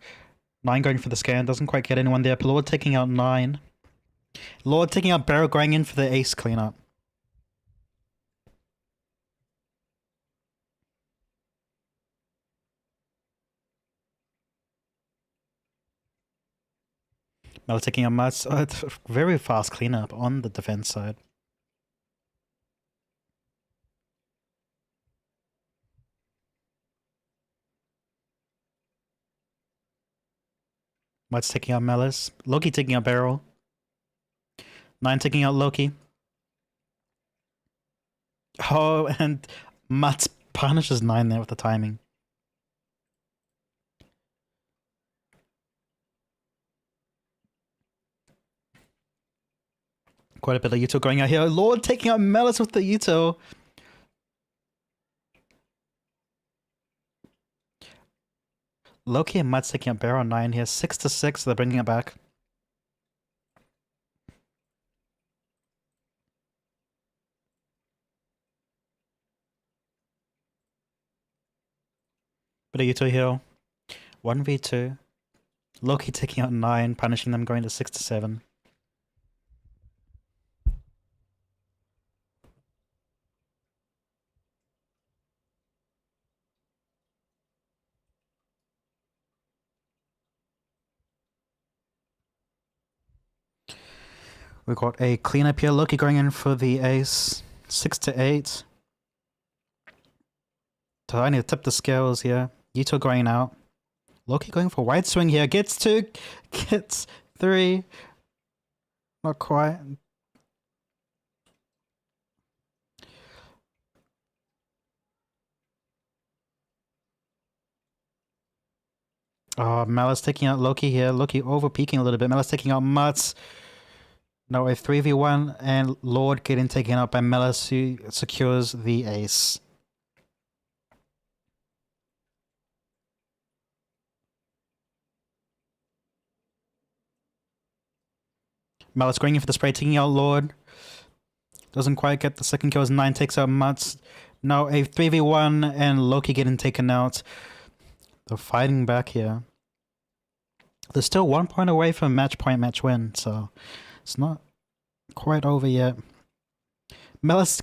9 going for the scan. Doesn't quite get anyone there. Lord taking out 9. Lord taking out Barrel, going in for the ace cleanup. Malice taking out Mutts. Oh, it's a very fast cleanup on the defense side. Mutts taking out Malice. Loki taking out Barrel. 9 taking out Loki. Oh, and Mutts punishes 9 there with the timing. Quite a bit of Yuto going out here. Lord taking out Malice with the Yuto. Loki and Mutts taking out Barrel on 9 here. 6-6, so they're bringing it back. Bit of Yuto here. 1v2. Loki taking out 9, punishing them, going to 6-7. We've got a cleanup here. Loki going in for the ace. 6-8. So I need to tip the scales here. Yuto going out. Loki going for wide swing here. Gets 2. Gets 3. Not quite. Oh, Malice taking out Loki here. Loki over peaking a little bit. Malice taking out Mutts. No, a 3v1, and Lord getting taken out by Malice, who secures the ace. Malice going in for the spray, taking out Lord. Doesn't quite get the second kill as 9 takes out Mutts. Now a 3v1 and Loki getting taken out. They're fighting back here. They're still 1 point away from match point, match win, so it's not quite over yet. Malice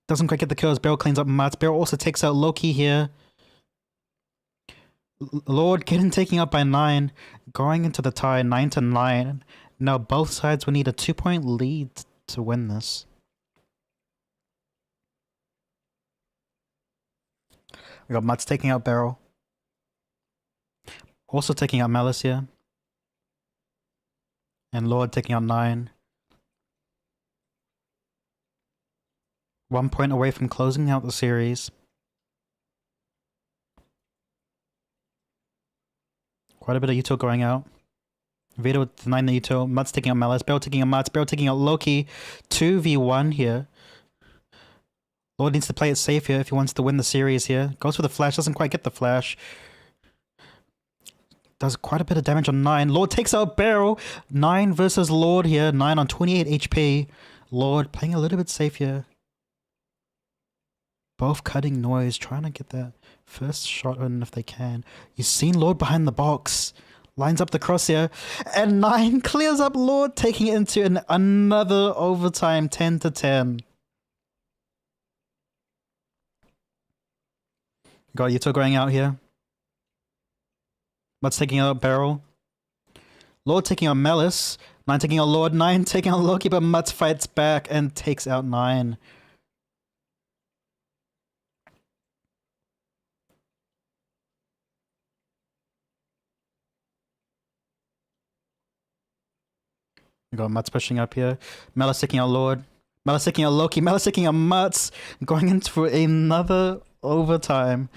doesn't quite get the kills. Beryl cleans up Mutts. Beryl also takes out Loki here. Lord getting taken out by 9. Going into the tie, 9-9. Now both sides will need a 2-point lead to win this. We got Mutts taking out Beryl. Also taking out Malice here. And Lord taking out 9. 1 point away from closing out the series. Quite a bit of util going out. Vito denying the util. Mutts taking out Malice. Beryl taking out Mutts. Beryl taking out Loki. 2v1 here. Lord needs to play it safe here if he wants to win the series here. Goes for the flash. Doesn't quite get the flash. Does quite a bit of damage on 9. Lord takes out Beryl. 9 versus Lord here. 9 on 28 HP. Lord playing a little bit safe here. Both cutting noise. Trying to get that first shot in if they can. You've seen Lord behind the box. Lines up the crosshair. And 9 clears up Lord, taking it into another overtime 10-10. Got Yuto going out here. Mutts taking out Beryl. Lord taking out Malice. 9 taking out Lord. 9 taking out Loki, but Mutts fights back and takes out 9. We got Mutts pushing up here. Malice taking out Lord. Malice taking out Loki. Malice taking out Mutts. Going into another overtime.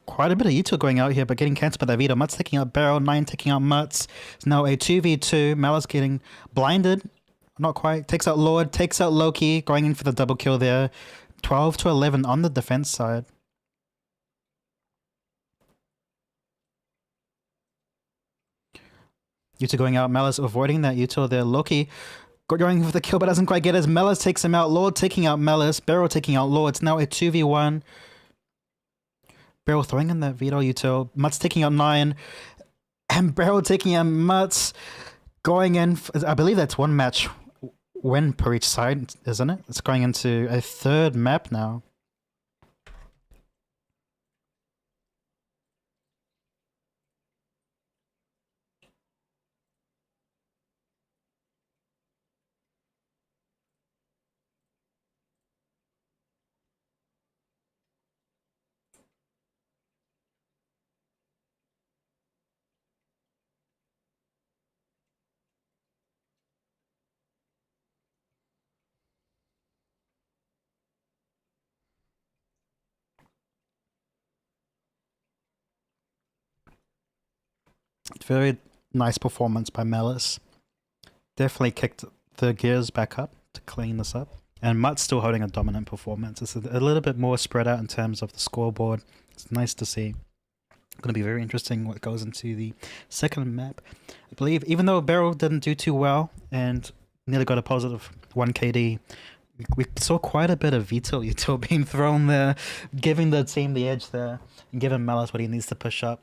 Quite a bit of util going out here, but getting cancelled by that Vito. Mutts taking out Beryl. 9 taking out Mutts. It's now a 2v2. Malice getting blinded. Not quite. Takes out Lord. Takes out Loki. Going in for the double kill there. 12-11 on the defense side. Yuta going out, Malice avoiding that util there. Loki going for the kill but doesn't quite get it as Malice takes him out. Lord taking out Malice. Beryl taking out Lord. It's now a 2v1. Beryl throwing in that Vito util. Mutts taking out 9. And Beryl taking out Mutts. Going in, I believe that's one match win per each side, isn't it? It's going into a third map now. Very nice performance by Malice. Definitely kicked the gears back up to clean this up. And Mutt's still holding a dominant performance. It's a little bit more spread out in terms of the scoreboard. It's nice to see. Going to be very interesting what goes into the second map. I believe, even though Beryl didn't do too well and nearly got a positive 1 KD, we saw quite a bit of util being thrown there, giving the team the edge there, and giving Malice what he needs to push up.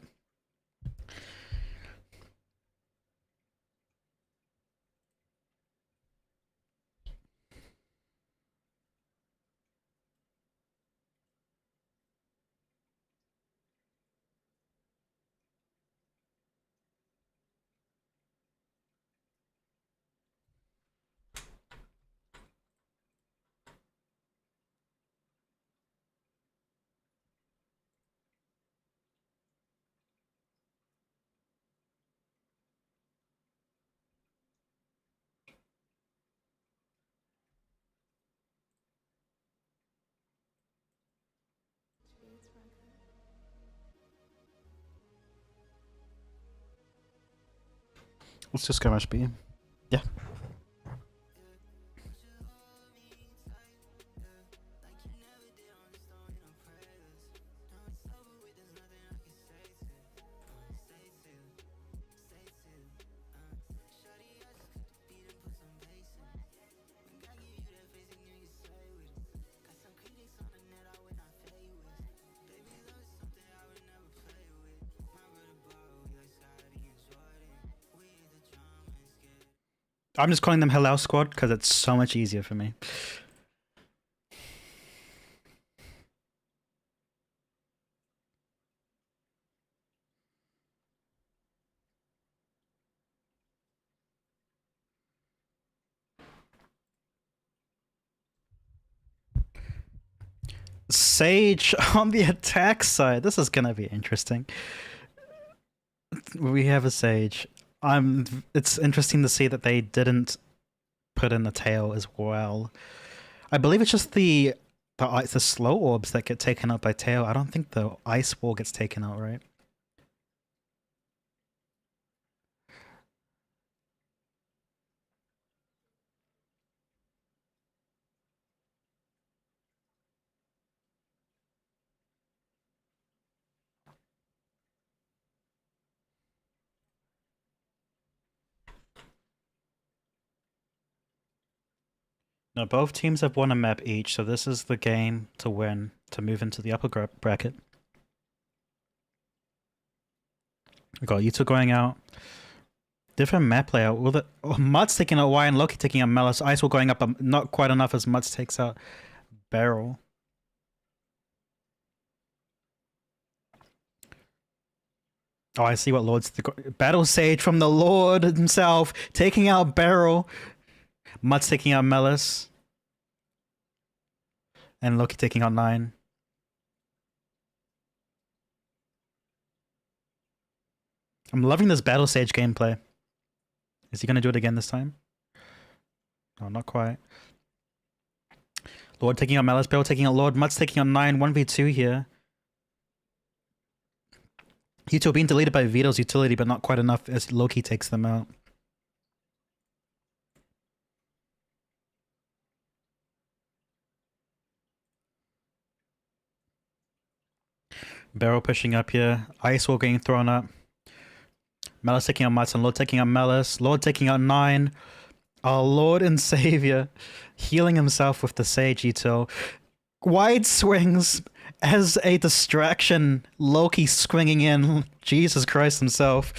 Let's just skirmish B. Yeah. I'm just calling them Halal Squad because it's so much easier for me. Sage on the attack side. This is gonna be interesting. We have a Sage. It's interesting to see that they didn't put in the tail as well. I believe it's just the slow orbs that get taken out by tail. I don't think the ice wall gets taken out, right? No, both teams have won a map each, so this is the game to win to move into the upper bracket. We got Yuto going out. Different map layout. Well, Mutt's taking out Y and Loki taking out Melis. Ice Wall going up, but not quite enough as Mutt takes out Beryl. Oh, I see what Lord's... Battle Sage from the Lord himself, taking out Beryl. Mutt's taking out Melis. And Loki taking out 9. I'm loving this Battle Sage gameplay. Is he going to do it again this time? No, not quite. Lord taking out Melis, Beryl taking out Lord, Mutt's taking out 9, 1v2 here. Yuto being deleted by Vito's utility, but not quite enough as Loki takes them out. Beryl pushing up here. Ice Wall getting thrown up. Melis taking out Mats and Lord taking out Melis. Lord taking out 9. Our Lord and Savior healing himself with the Sage Yuto. Wide swings as a distraction. Loki swinging in. Jesus Christ himself.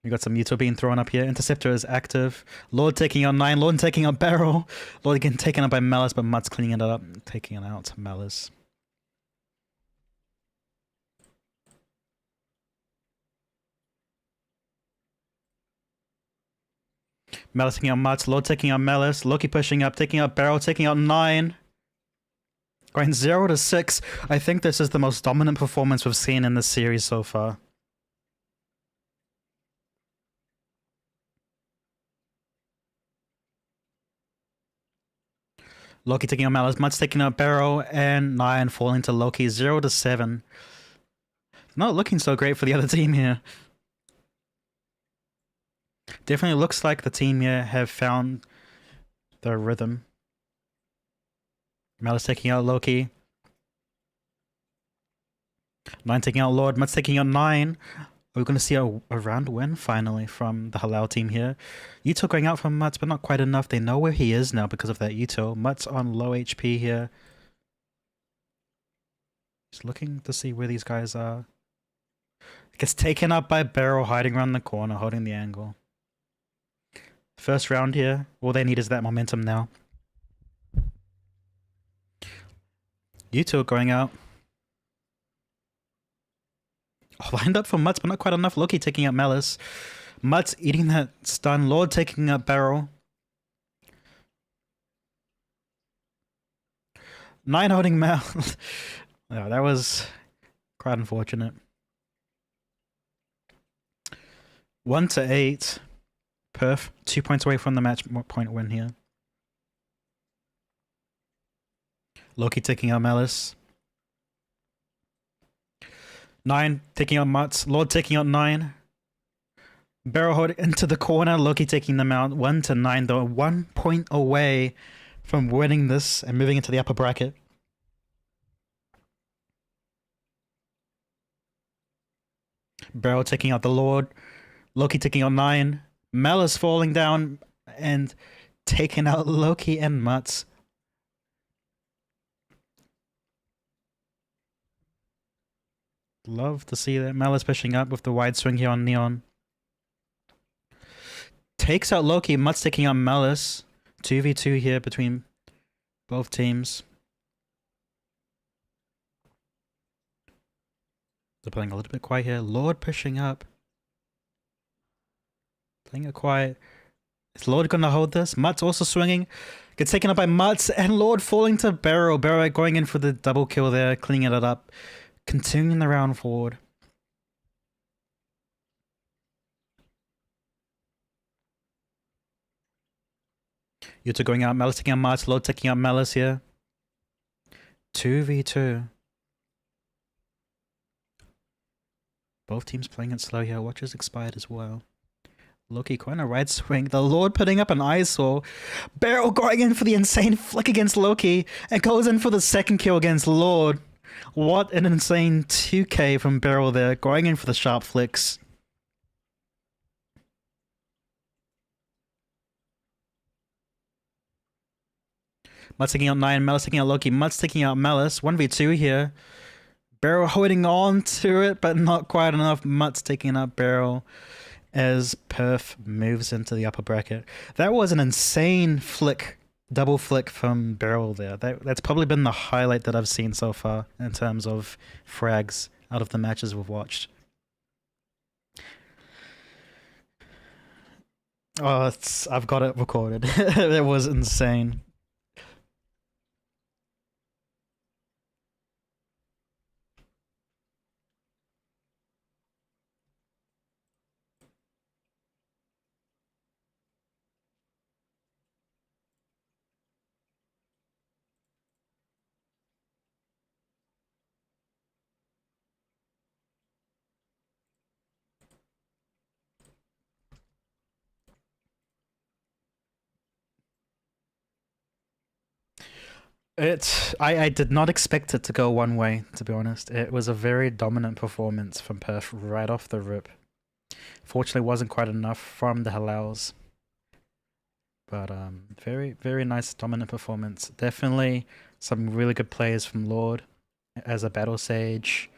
We got some Yuto being thrown up here. Interceptor is active. Lord taking out 9. Lord taking out Beryl. Lord getting taken out by Melis, but Mutt's cleaning it up. Taking it out to Melis. Melis taking out Mutt. Lord taking out Melis. Loki pushing up. Taking out Beryl. Taking out 9. Going 0 to 6. I think this is the most dominant performance we've seen in this series so far. Loki taking out Melis, Mutt's taking out Beryl, and 9 falling to Loki, 0 to 7. Not looking so great for the other team here. Definitely looks like the team here have found their rhythm. Melis taking out Loki. 9 taking out Lord, Mutt's taking out 9. We're going to see a round win finally from the Halal team here. Yuto going out from Mutt, but not quite enough. They know where he is now because of that Yuto. Mutt's on low HP here. Just looking to see where these guys are. Gets taken up by Beryl, hiding around the corner, holding the angle. First round here. All they need is that momentum now. Yuto going out. Oh, lined up for Mutts, but not quite enough. Loki taking out Melis. Mutts eating that stun. Lord taking out Beryl. 9 holding Mel. Yeah, that was quite unfortunate. 1 to 8. Perf. 2 points away from the match point win here. Loki taking out Melis. 9 taking out Mutts. Lord taking out 9. Beryl holding into the corner. Loki taking them out. 1 to 9 though. 1 point away from winning this and moving into the upper bracket. Beryl taking out the Lord. Loki taking out 9. Melis falling down and taking out Loki and Mutts. Love to see that. Melis pushing up with the wide swing here on Neon. takes out Loki. Mutt's taking out Malice. 2v2 here between both teams. They're playing a little bit quiet here. Lord pushing up. Playing it quiet. Is Lord gonna hold this? Mutt's also swinging. Gets taken up by Mutt, and Lord falling to Barrow. Barrow going in for the double kill there, cleaning it up. Continuing the round forward. Yuta going out, Malice taking out Mutt, Lord taking out Malice here. 2v2. Both teams playing it slow here. Watch is expired as well. Loki quite a right swing. The Lord putting up an eyesore. Barrel going in for the insane flick against Loki and goes in for the second kill against Lord. What an insane 2k from Barrel there, going in for the sharp flicks. Mutt's taking out 9, Malice taking out Loki. Mutt's taking out Malice. 1v2 here. Barrel holding on to it, but not quite enough. Mutt's taking out Barrel as Perf moves into the upper bracket. That was an insane flick, double flick from Barrel there. That's probably been the highlight that I've seen so far in terms of frags out of the matches we've watched. Oh, I've got it recorded. It was insane. I did not expect it to go one way, to be honest. It was a very dominant performance from Perf right off the rip. Fortunately, wasn't quite enough from the Halals. But very, very nice dominant performance. Definitely some really good players from Lord as a Battle Sage.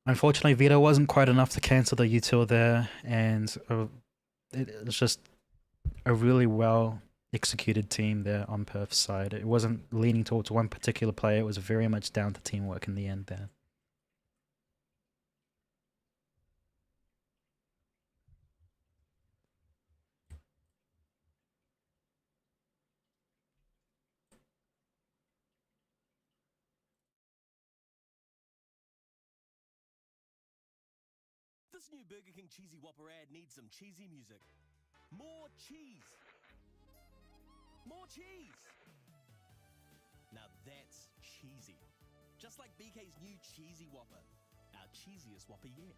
Unfortunately, Vito wasn't quite enough to cancel the util there, and it was just a really well executed team there on Perf's side. It wasn't leaning towards one particular player, it was very much down to teamwork in the end there. This new Burger King Cheesy Whopper ad needs some cheesy music. More cheese. More cheese. Now that's cheesy. Just like BK's new Cheesy Whopper, our cheesiest Whopper yet.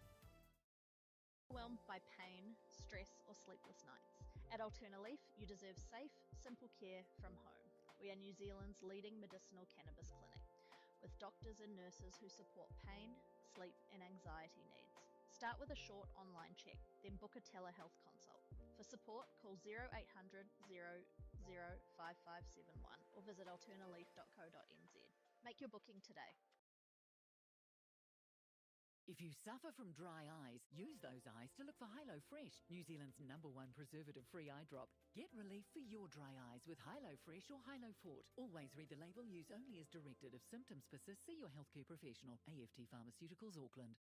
Overwhelmed by pain, stress, or sleepless nights. At Alternaleaf, you deserve safe, simple care from home. We are New Zealand's leading medicinal cannabis clinic, with doctors and nurses who support pain, sleep, and anxiety needs. Start with a short online check, then book a telehealth consult. For support, call 0800 000 5571 or visit alternaleaf.co.nz. Make your booking today. If you suffer from dry eyes, use those eyes to look for Hilo Fresh, New Zealand's #1 preservative-free eye drop. Get relief for your dry eyes with Hilo Fresh or Hilo Fort. Always read the label, use only as directed. If symptoms persist, see your healthcare professional. AFT Pharmaceuticals, Auckland.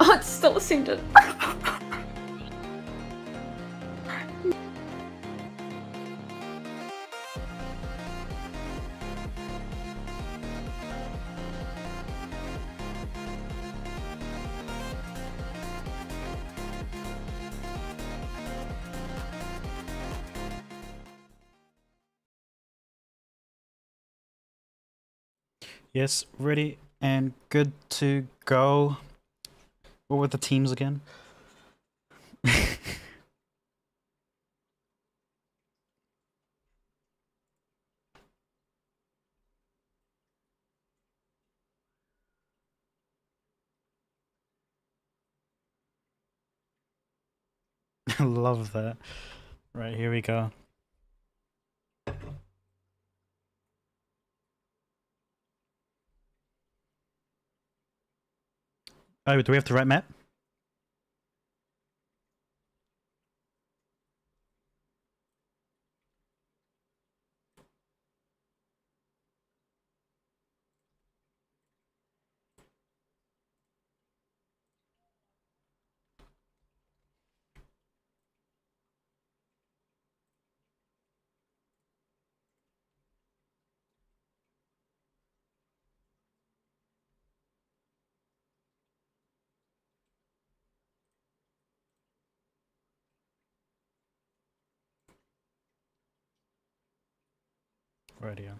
Oh, it's still ascendant. Yes, ready and good to go. What were the teams again? I love that. Right, here we go. Oh, do we have the right map? Radio.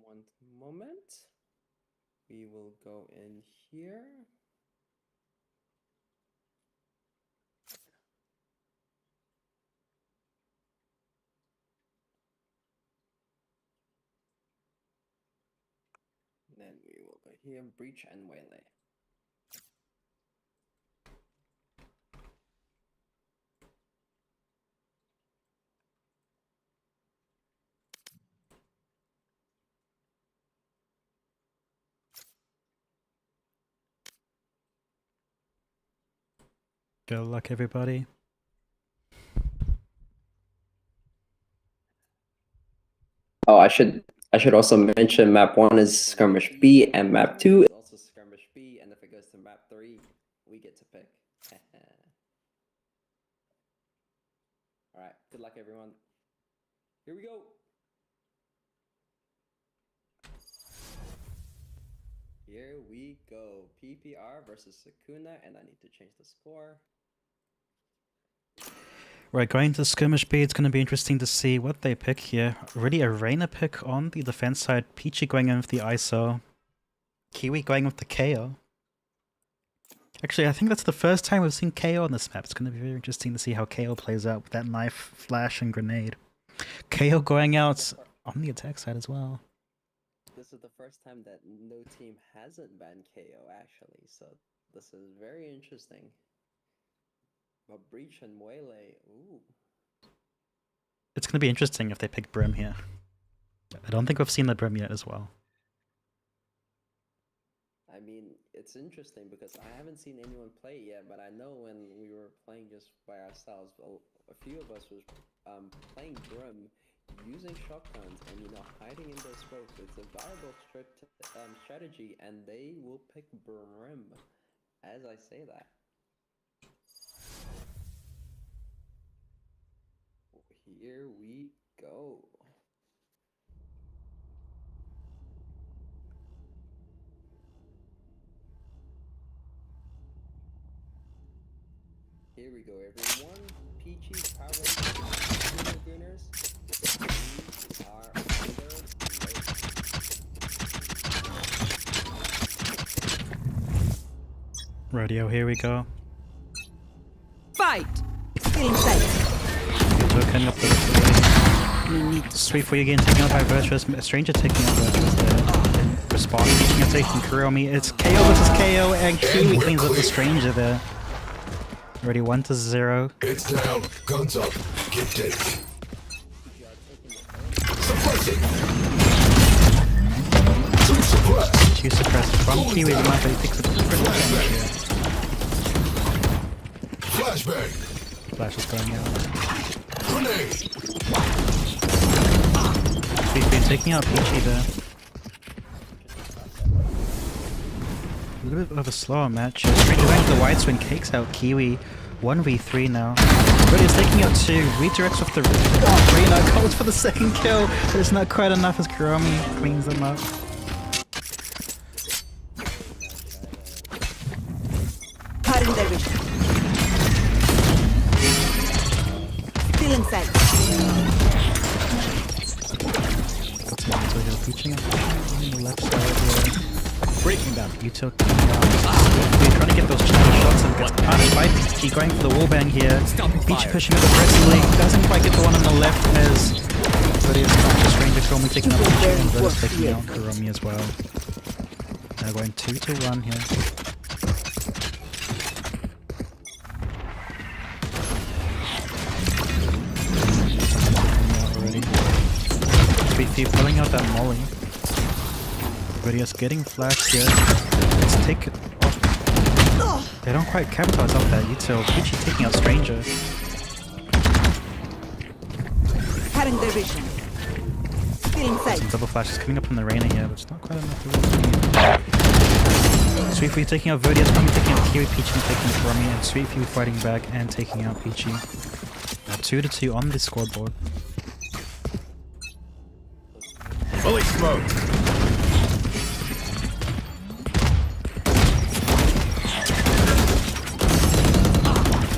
One moment. We will go in here. Then we will go here, breach and waylay. Good luck, everybody. Oh, I should also mention map 1 is Skirmish B and map 2 is also Skirmish B, and if it goes to map 3, we get to pick. Alright, good luck everyone. Here we go. Here we go. PPR versus Sakuna, and I need to change the score. Right, going to Skirmish B, it's going to be interesting to see what they pick here. Already a Reina pick on the defense side. Peachy going in with the ISO. Kiwi going with the KO. Actually, I think that's the first time we've seen KO on this map. It's going to be very interesting to see how KO plays out with that knife, flash, and grenade. KO going out on the attack side as well. This is the first time that no team hasn't banned KO, actually, so this is very interesting. But breach and waylay, ooh. It's going to be interesting if they pick Brim here. I don't think we've seen the Brim yet as well. I mean, it's interesting because I haven't seen anyone play yet, but I know when we were playing just by ourselves, a few of us was playing Brim, using shotguns and, you know, hiding in their smokes. It's a viable strategy, and they will pick Brim as I say that. Here we go. Here we go, everyone. Peachy, Power Rangers, Gooners. We are underway. Radio, here we go. Fight! Getting sight. Token of the sweep for you again, taking out by Virtuous. Stranger taking out Virtuous there. Respawn, taking out taking Kuromi. It's KO versus KO, and Kiwi cleans up the Stranger there. Already 1-0. It's down, guns up, get dead. Suppressing. too suppressed from Kiwi, but he takes a different damage here. Flashbang. Flash is going out. Grenade. We've been taking out Peachy there. A little bit of a slower match. Stranger going for the wide swing, cakes out Kiwi. 1v3 now. But he's taking out 2. Redirects with the Reno, goes for the second kill, but it's not quite enough as Kuromi cleans them up. Cutting their vision. Still inside. Got some Util here preaching on the left side here. Breaking down. Util coming out. We're trying to get those challenge shots and gets punished by Peachy going for the wallbang here. Peachy pushing up aggressively. Doesn't quite get the one on the left as Verdia's trying to Stranger Kuromi taking out Peachy and Verdia's taking out Kuromi as well. Now going 2-1 here. Already. Pulling out that molly. Verdia's getting flashed here. Let's take it off. They don't quite capitalize off that Util. Peachy taking out Stranger. Cutting their vision. Still inside. Some double flashes coming up from the Reyna here, but it's not quite enough to win. Sweetfew taking out Verdia's probably taking out Kiwi, Peachy taking out Kuromi, and Sweetfew fighting back and taking out Peachy. Now 2-2 on the scoreboard. Fully smoked.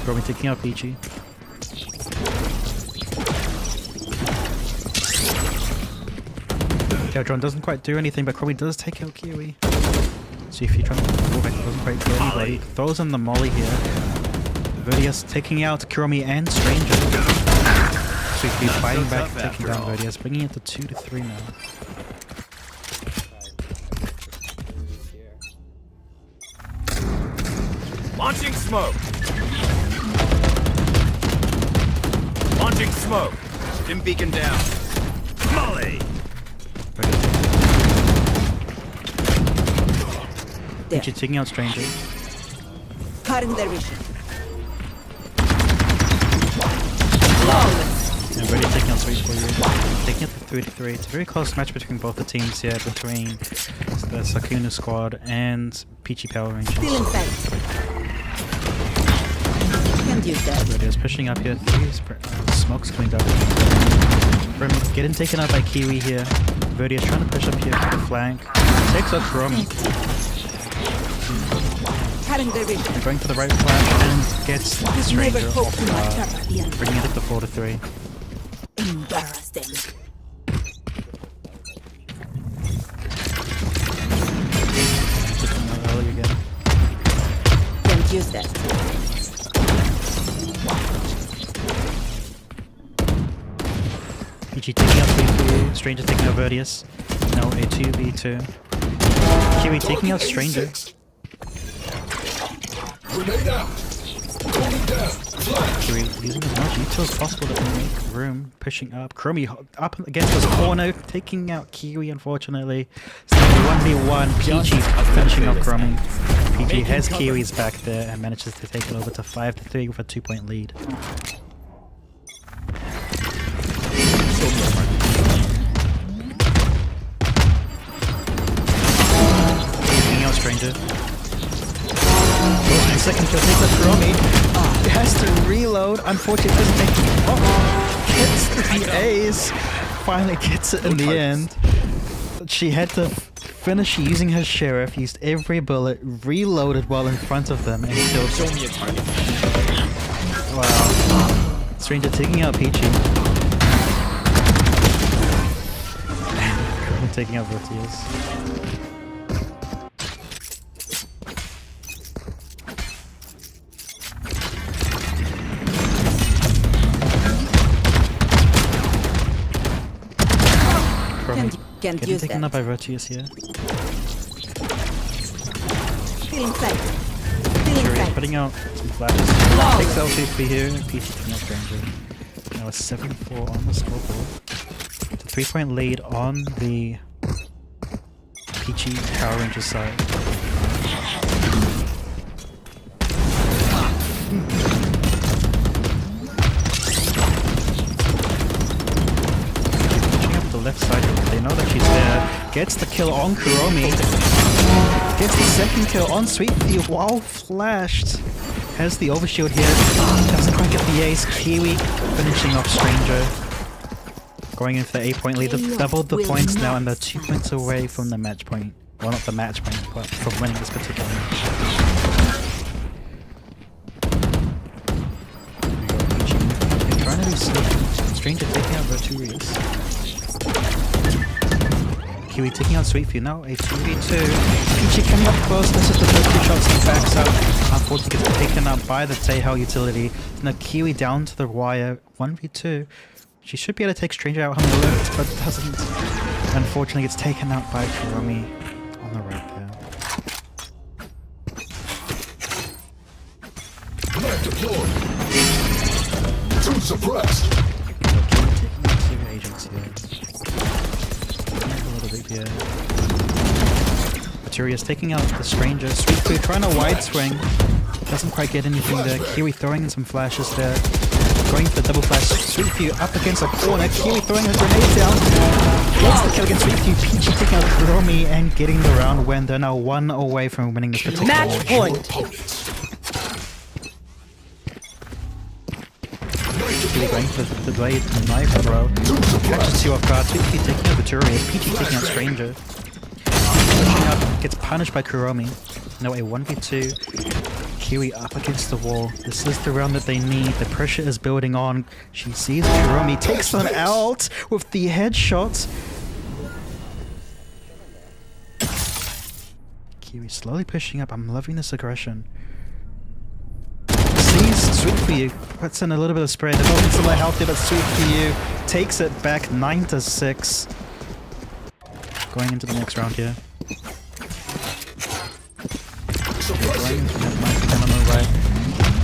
Kuromi taking out Peachy. Drone doesn't quite do anything, but Kuromi does take out Kiwi. See if he tries to move it, doesn't quite kill anybody. Throws in the molly here. Verdia's taking out Kuromi and Stranger. So he's fighting back, taking down Verdia's, bringing it to 2-3 now. Launching smoke. Launching smoke. Dim beacon down. Molly. Peachy taking out Stranger. Cutting their vision. And Verdia taking out Sweet for you. Taking it to 3-3. It's a very close match between both the teams here, between the Sakuna squad and Peachy Power Rangers. Still inside. Can't use that. Verdia's pushing up here. 3 smokes coming down. Brim getting taken out by Kiwi here. Verdia's trying to push up here to the flank. Takes out Kuromi. Cutting their vision. And going for the right flash and gets Stranger Never off hope the to bar, match up at the end. bringing it up to 4-3. Embarrass them. Taking out early again. Can't use that. Peachy taking out Sweetfew, Stranger taking out Verdius. Now a 2v2. Kiwi taking out Stranger. Grenade out. Going down. Flash. Kiwi using as much util as possible to make room, pushing up. Kuromi up against his corner, taking out Kiwi unfortunately. So 1v1, Peachy finishing off Kuromi. Peachy has Kiwi's back there and manages to take it over to 5-3 with a 2-point lead. Taking out Stranger. Second kill takes up Kuromi. He has to reload. Unfortunately, doesn't take. Gets the A's. Finally gets it in the end. She had to finish using her sheriff. Used every bullet. Reloaded while in front of them and killed. Show me a target. Wow. Stranger taking out Peachy. Taking out Vertius. Can't Getting use taken that. up by Vertius here. Still inside. Still Fury inside. putting out some flashes. Takes out 2 here, and Peachy taking out Stranger. Now a 7-4 on the scoreboard. It's a 3-point lead on the Peachy Power Rangers side. Pushing up the left side, they know that she's there. Gets the kill on Kuromi. Gets the second kill on Sweetie while flashed. Has the overshield here. Doesn't quite get the ace. Kiwi finishing off Stranger. Going in for the 8-point lead. They've doubled the points now and they're 2 points away from the match point. Well, not the match point, but from winning this particular match. They're trying to do something. Stranger taking out Virtuous. Kiwi taking out Sweetview now, a 2v2. Peachy coming up close, this is the first 2 shots he backs up. Unfortunately gets taken out by the Taihao utility. Now Kiwi down to the wire, 1v2. She should be able to take Stranger out on the left, but doesn't. Unfortunately gets taken out by Kuromi on the right there. Knife deployed. Two suppressed. Two agents here. A little bit here. Arturia's taking out the Stranger. Sweetfood trying a wide swing. Doesn't quite get anything there. Kiwi throwing in some flashes there. Going for the double flash. Sweetview up against a corner. Kiwi throwing a grenade down. Gets the kill against Sweetview. Peachy taking out Kuromi and getting the round win. They're now 1 away from winning this particular Match point. Kiwi going for the blade knife throw. Catches 2 off guard. Sweetview taking out Vituria. Peachy taking out Stranger. Pushing up. Gets punished by Kuromi. Now a 1v2. Kiwi up against the wall. This is the round that they need. The pressure is building on. She sees Kuromi, takes them out with the headshot. Kiwi slowly pushing up. I'm loving this aggression. Sees Sweet For You, puts in a little bit of spray. The Dolphins are a little healthy, but Sweet For You takes it back 9-6. Going into the next round here.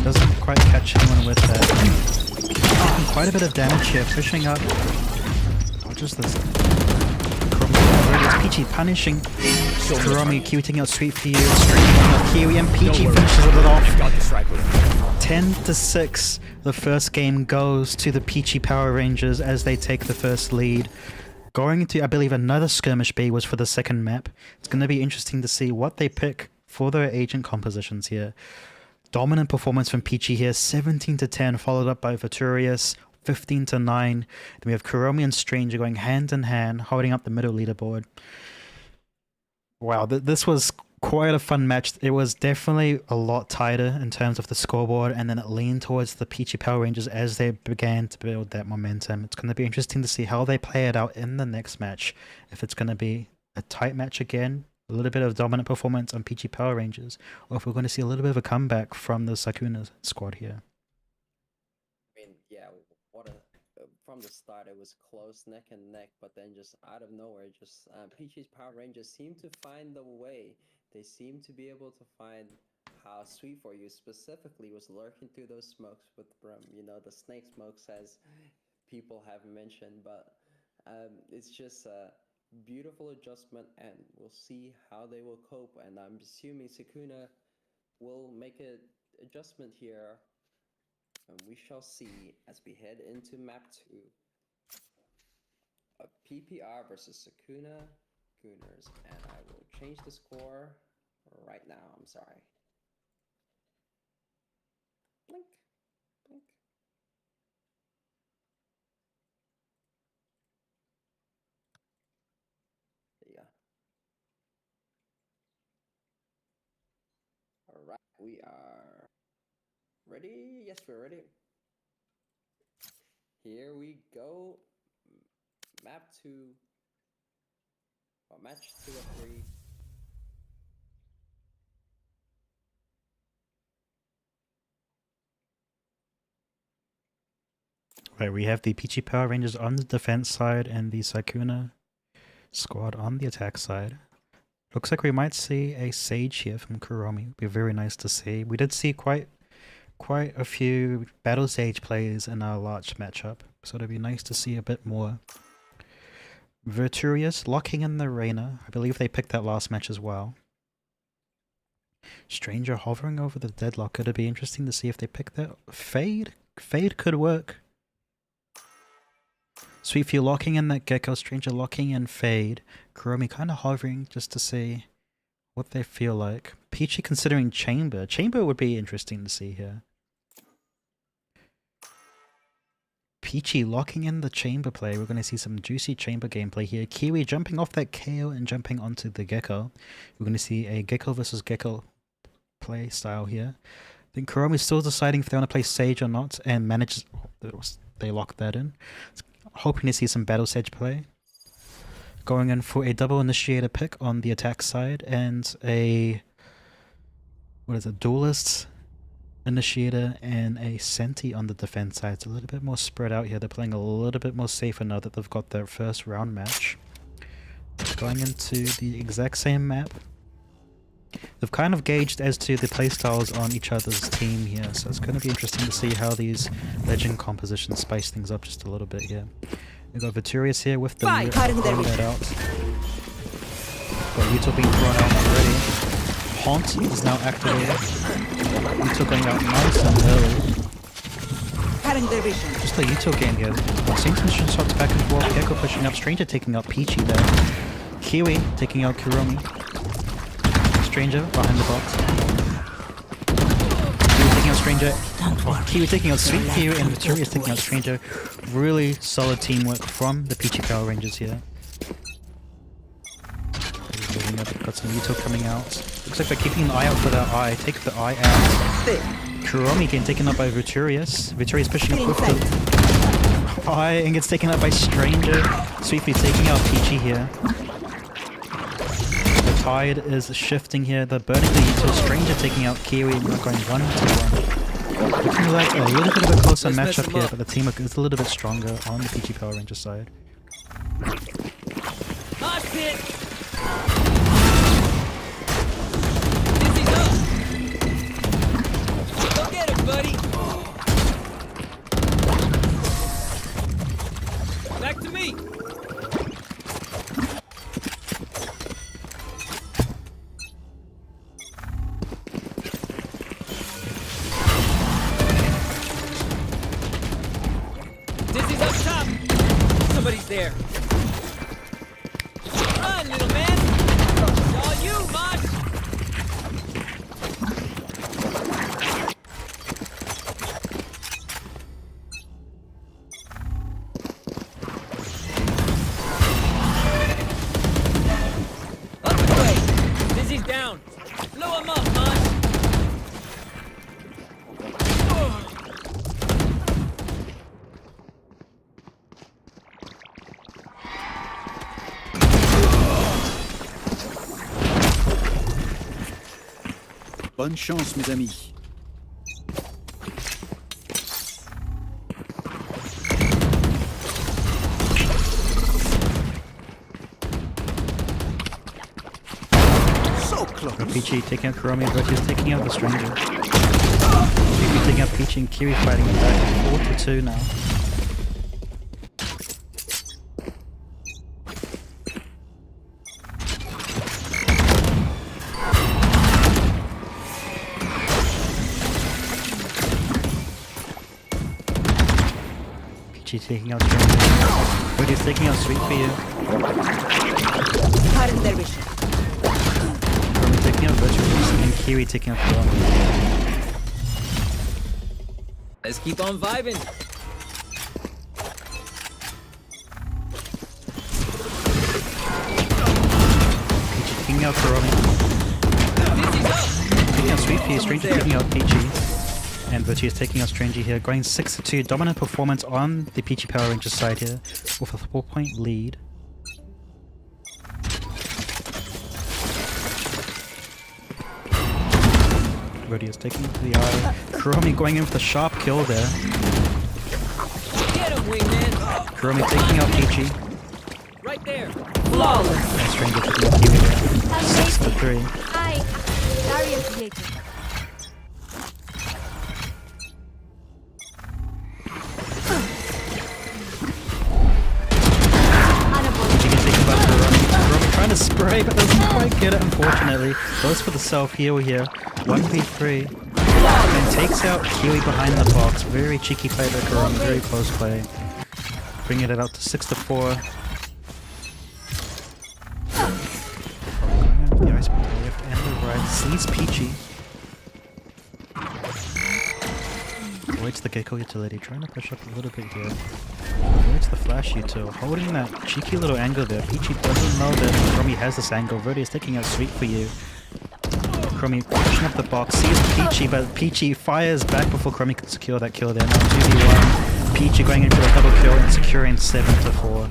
Doesn't quite catch anyone with that. Taking quite a bit of damage here, pushing up. What is this? Peachy punishing Kuromi, Kiwi taking out Sweet For You, Kiwi, and Peachy finishes it off. 10-6. The first game goes to the Peachy Power Rangers as they take the first lead. Going into, I believe, another skirmish B was for the second map. It's going to be interesting to see what they pick for their agent compositions here. Dominant performance from Peachy here, 17-10, followed up by Viturius, 15-9. Then we have Kuromi and Stranger going hand in hand, holding up the middle leaderboard. Wow, this was quite a fun match. It was definitely a lot tighter in terms of the scoreboard, and then it leaned towards the Peachy Power Rangers as they began to build that momentum. It's going to be interesting to see how they play it out in the next match. If it's going to be a tight match again, a little bit of dominant performance on Peachy Power Rangers, or if we're going to see a little bit of a comeback from the Sakuna squad here. I mean, yeah, from the start it was close neck and neck, but then just out of nowhere, just Peachy's Power Rangers seem to find the way. They seem to be able to find how Sweet For You specifically was lurking through those smokes with Brum. You know, the snake smokes, as people have mentioned, but it's just beautiful adjustment, and we'll see how they will cope. And I'm assuming Sakuna will make an adjustment here, and we shall see as we head into map 2 of PPR versus Sakuna Gooners. And I will change the score right now. I'm sorry. Blink, blink. Alright, we are ready. Yes, we're ready. Here we go. Map 2. Or match 2 of 3. Right, we have the Peachy Power Rangers on the defense side and the Sakuna squad on the attack side. Looks like we might see a Sage here from Kuromi. It'd be very nice to see. We did see quite a few Battle Sage players in our large matchup, so it'd be nice to see a bit more. Virturious locking in the Reyna. I believe they picked that last match as well. Stranger hovering over the deadlock. It'd be interesting to see if they pick that. Fade? Fade could work. Sweet View locking in that Gecko. Stranger locking in Fade. Kuromi kind of hovering just to see what they feel like. Peachy considering Chamber. Chamber would be interesting to see here. Peachy locking in the Chamber play. We're going to see some juicy Chamber gameplay here. Kiwi jumping off that KO and jumping onto the Gecko. We're going to see a Gecko versus Gecko play style here. I think Kuromi's still deciding if they want to play Sage or not, and manages. They locked that in. Hoping to see some Battle Sage play. Going in for a double initiator pick on the attack side and a duelist initiator and a Senti on the defense side. It's a little bit more spread out here. They're playing a little bit more safer now that they've got their first round match. Going into the exact same map. They've kind of gauged as to the playstyles on each other's team here, so it's going to be interesting to see how these legend compositions spice things up just a little bit here. We've got Viturious here with the throwing that out. Got Yuto being thrown out already. Haunt is now activated. Yuto going out nice and early. Just a Yuto game here. Seeing some shots back and forth. Gecko pushing up. Stranger taking out Peachy there. Kiwi taking out Kuromi. Stranger behind the box. Kiwi taking out Stranger. Kiwi taking out Sweet View and Viturious taking out Stranger. Really solid teamwork from the Peachy Power Rangers here. Got some Yuto coming out. Looks like they're keeping an eye out for that eye. Take the eye out. Kuromi getting taken up by Viturious. Viturious pushing up with the eye and gets taken up by Stranger. Sweet View taking out Peachy here. The tide is shifting here. They're burning the Yuto. Stranger taking out Kiwi and they're going 1-1. Looking like a little bit of a closer matchup here, but the teamwork is a little bit stronger on the Peachy Power Ranger side. Go get him, buddy! Back to me! Dizzy's up top! Somebody's there! Run, little man! It's all you, Mosh! Up and away! Dizzy's down! Blow him up, Mosh! Bonne chance, mes amis. So close. Peachy taking out Kuromi, Virtuous taking out the Stranger. Kiwi taking out Peachy and Kiwi fighting back 4-2 now. Peachy taking out Stranger. Virtuous taking out Sweet View. Kuromi taking out Virtuous and Kiwi taking out Kuromi. Let's keep on vibing! Peachy taking out Kuromi. Dizzy's up! Taking out Sweet View, Stranger taking out Peachy. And Virtue is taking out Stranger here, going 6-2. Dominant performance on the Peachy Power Rangers side here, with a 4-point lead. Virtue is taking the eye. Kuromi going in with a sharp kill there. Get him, wingman! Kuromi taking out Peachy. Right there! Flawless. And Stranger taking out Kiwi there. 6-3. Hi, Darius later. Peachy gets spray, but doesn't quite get it, unfortunately. Goes for the self-heal here. 1v3. And takes out Kiwi behind the box. Very cheeky play by Kurami, very close play. Bringing it out to 6-4. The ice on the left and the right. Sees Peachy. Avoids the Gecko utility, trying to push up a little bit here. Avoids the flash util, holding that cheeky little angle there. Peachy doesn't know that Kurami has this angle. Verdi is taking out sweet for you. Kurami pushing up the box, sees Peachy, but Peachy fires back before Kurami can secure that kill there. Now 2v1. Peachy going in for the double kill and securing 7-4.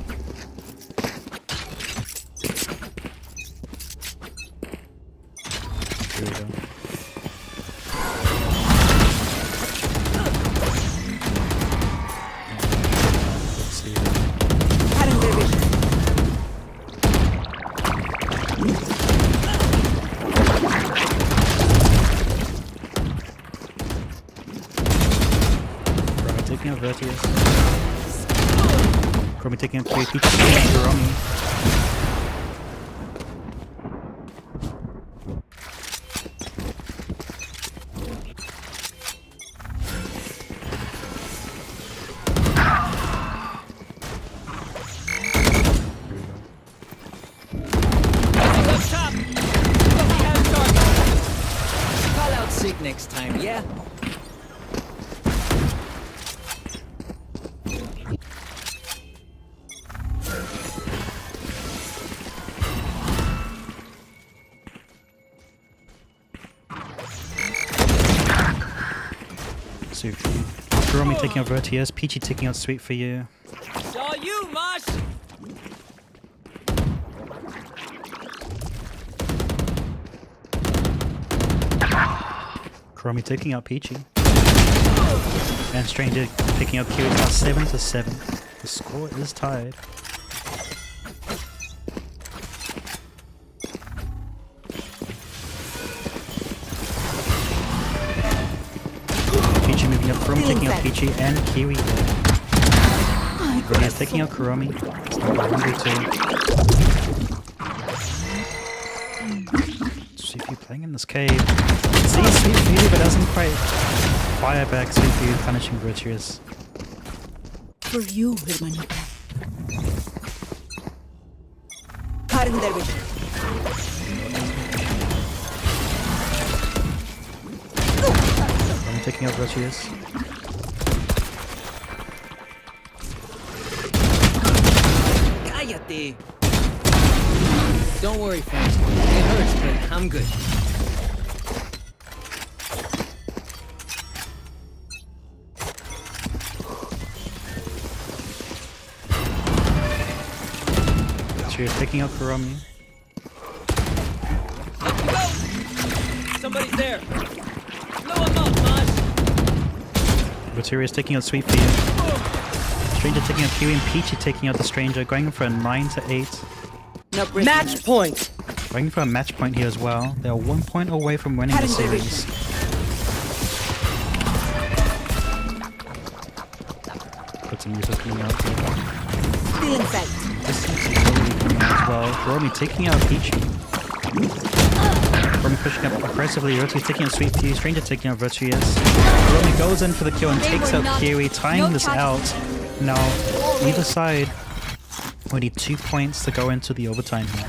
Here we go. Let's see. Taking out Vertius. Kurami taking out Peachy, taking out Kurami. Up top! We have target! Call out sick next time, yeah? So Kurami taking out Vertius, Peachy taking out Sweet for you. It's all you, Mosh! Kurami taking out Peachy. And Stranger picking up Q. Now 7-7. The score is tied. Peachy moving up, Kurami taking out Peachy and Kiwi. Kurami is taking out Kurami. It's now 1v2. See if you're playing in this cave. See Sweet View, but doesn't quite fire back. Sweet View punishing Virtuous. For you, hermanita. Pardon their wish. I'm taking out Virtuous. Cállate! Don't worry, friends. It hurts, but I'm good. So you're taking out Kurami. Up you go! Somebody's there! Blow him up, Mosh! Materia is taking out Sweet for you. Stranger taking out Kiwi and Peachy taking out the Stranger, going for a 9-8. Match point. Going for a match point here as well. They are 1 point away from winning the series. Put some music coming out here. Still in sight. This seems to be totally coming out as well. Kurami taking out Peachy. Kurami pushing up aggressively. Roti taking out Sweet Few. Stranger taking out Virtuous. Kurami goes in for the kill and takes out Kiwi, tying this out. Now, either side, we need 2 points to go into the overtime here.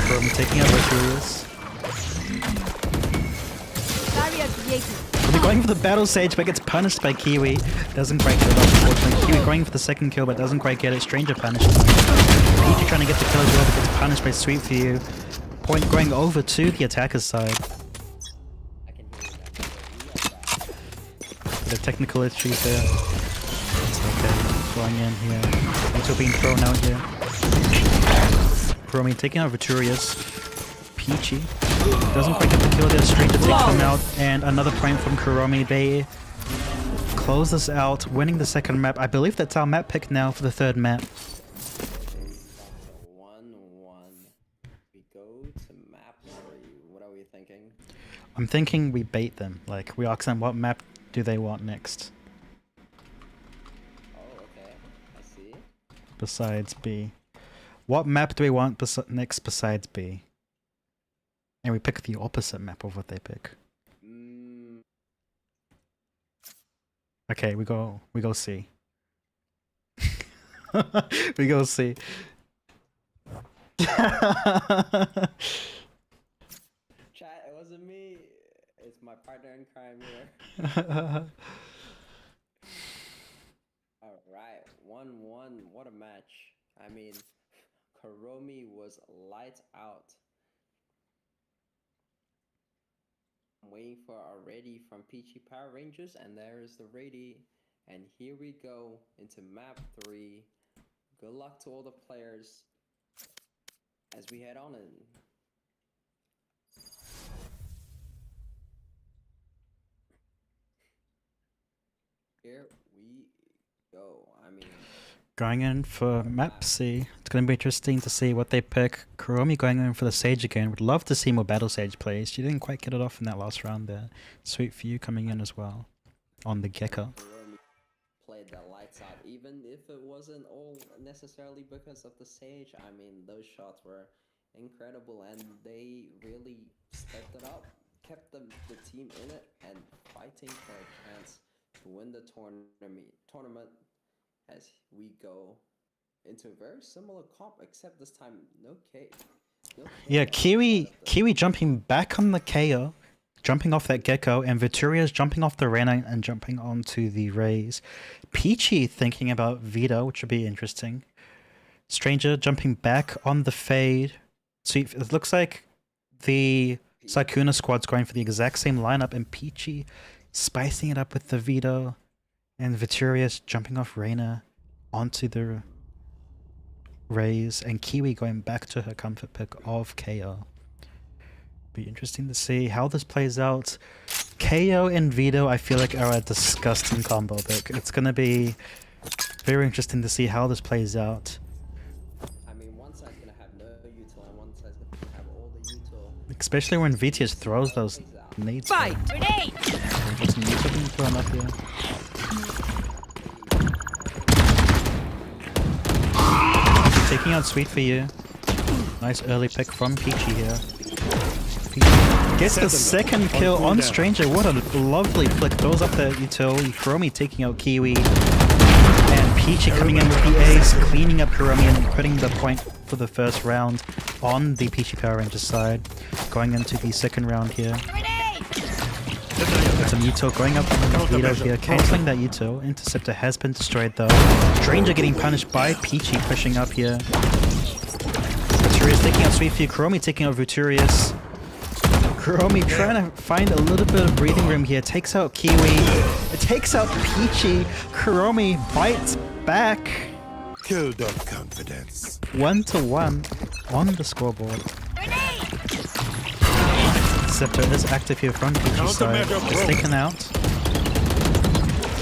Kurami taking out Virtuous. Kurami going for the battle sage but gets punished by Kiwi. Doesn't quite get it, unfortunately. Kiwi going for the second kill but doesn't quite get it. Stranger punished. Peachy trying to get the kill as well but gets punished by Sweet for you. Point going over to the attacker's side. The technical issues there. It's okay. Going in here. Until being thrown out here. Kurami taking out Viturious. Peachy doesn't quite get the kill there. Stranger takes them out. And another point from Kurami. They close this out, winning the second map. I believe that's our map pick now for the third map. 1-1. We go to map 3. What are we thinking? I'm thinking we bait them. Like, we ask them what map do they want next, Oh, okay. I see. besides B. What map do we want next besides B? And we pick the opposite map of what they pick. Okay, we go C. We go C. Chat, it wasn't me. It's my partner in crime here. Alright, 1-1. What a match. I mean, Kuromi was lights out. I'm waiting for a ready from Peachy Power Rangers, and there is the ready. And here we go into map 3. Good luck to all the players as we head on in. Here we go. I mean, Going in for map C. It's going to be interesting to see what they pick. Kuromi going in for the Sage again. Would love to see more Battle Sage plays. She didn't quite get it off in that last round there. Sweet for you coming in as well on the Gecko. Kuromi played the lights out, even if it wasn't all necessarily because of the Sage. I mean, those shots were incredible, and they really stepped it up, kept the team in it, and fighting for a chance to win the tournament as we go into a very similar comp, except this time no K. Yeah, Kiwi jumping back on the KO, jumping off that Gecko, and Vituria's jumping off the Rena and jumping onto the Rays. Peachy thinking about Vito, which would be interesting. Stranger jumping back on the Fade. So it looks like the Sakuna squad's going for the exact same lineup, and Peachy spicing it up with the Vito, and Vituria's jumping off Reyna onto the Rays, and Kiwi going back to her comfort pick of KO. Be interesting to see how this plays out. KO and Vito, I feel like, are a disgusting combo pick. It's going to be very interesting to see how this plays out. I mean, one side's gonna have no util, and one side's gonna have all the util. Especially when VTS throws those nades. Fight! Grenade! Just being thrown up here. Taking out Sweet for you. Nice early pick from Peachy here. Peachy gets the second kill on Stranger. What a lovely flick. Throws up the utility. Kuromi taking out Kiwi. And Peachy coming in with the ace, cleaning up Kuromi and putting the point for the first round on the Peachy Power Rangers side. Going into the second round here. Some util going up on the Vito here, cancelling that util. Interceptor has been destroyed though. Stranger getting punished by Peachy, pushing up here. Viturious taking out Sweet Few, Kuromi taking out Viturious. Kuromi trying to find a little bit of breathing room here, takes out Kiwi. It takes out Peachy. Kuromi bites back. Kill that confidence. 1-1 on the scoreboard. Scepter is active here from Peachy's side. It's taken out.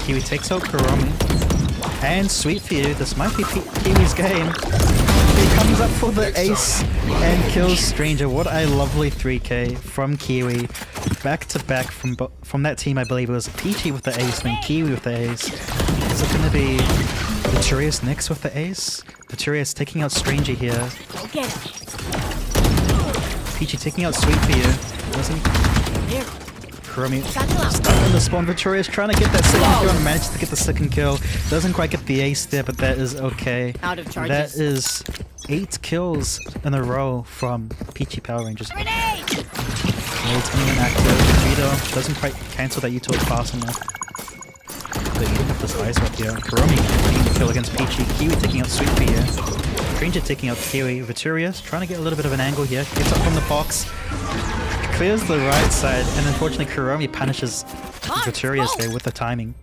Kiwi takes out Kuromi. And Sweet for you, this might be Kiwi's game. He comes up for the ace and kills Stranger. What a lovely 3k from Kiwi. Back to back from that team, I believe it was Peachy with the ace, then Kiwi with the ace. Is it going to be Viturious next with the ace? Viturious taking out Stranger here. Peachy taking out Sweet for you. Doesn't Kuromi stuck in the spawn. Viturious trying to get that second kill and managed to get the second kill. Doesn't quite get the ace there, but that is okay. Out of charges. That is 8 kills in a row from Peachy Power Rangers. Nade's coming in active. Vito doesn't quite cancel that util fast enough. But you have this ice up here. Kuromi getting the kill against Peachy. Kiwi taking out Sweet for here. Stranger taking out Kiwi. Viturious trying to get a little bit of an angle here. Gets up from the box. Clears the right side, and unfortunately Kuromi punishes Viturious there with the timing.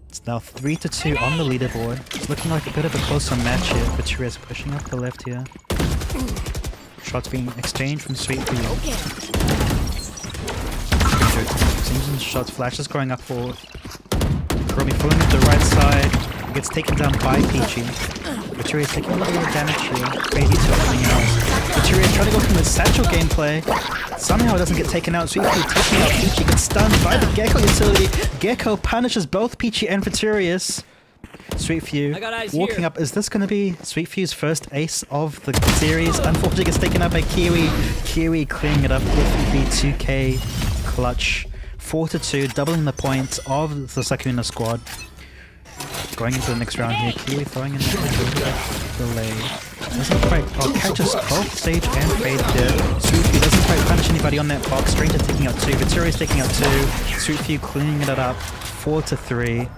It's now 3-2 on the leaderboard. It's looking like a bit of a closer match here. Viturious pushing up the left here. Shots being exchanged from Sweet for you. Exchanging shots, flashes going up forward. Kuromi pulling up the right side. Gets taken down by Peachy. Viturious taking a little bit of damage here. Baby to coming out. Viturious trying to go from the satchel gameplay. Somehow it doesn't get taken out. Sweet Few taking out Peachy, gets stunned by the Gecko utility. Gecko punishes both Peachy and Viturious. Sweet Few walking up. Is this going to be Sweet Few's first ace of the series? Unfortunately, gets taken out by Kiwi. Kiwi cleaning it up with the 2K clutch. 4-2, doubling the points of the Sakuna squad. Going into the next round here, Kiwi throwing in a little bit of delay. Doesn't quite catches both Sage and Fade there. Sweet Few doesn't quite punish anybody on that box. Stranger taking out 2, Viturious taking out 2. Sweet Few cleaning it up 4-3.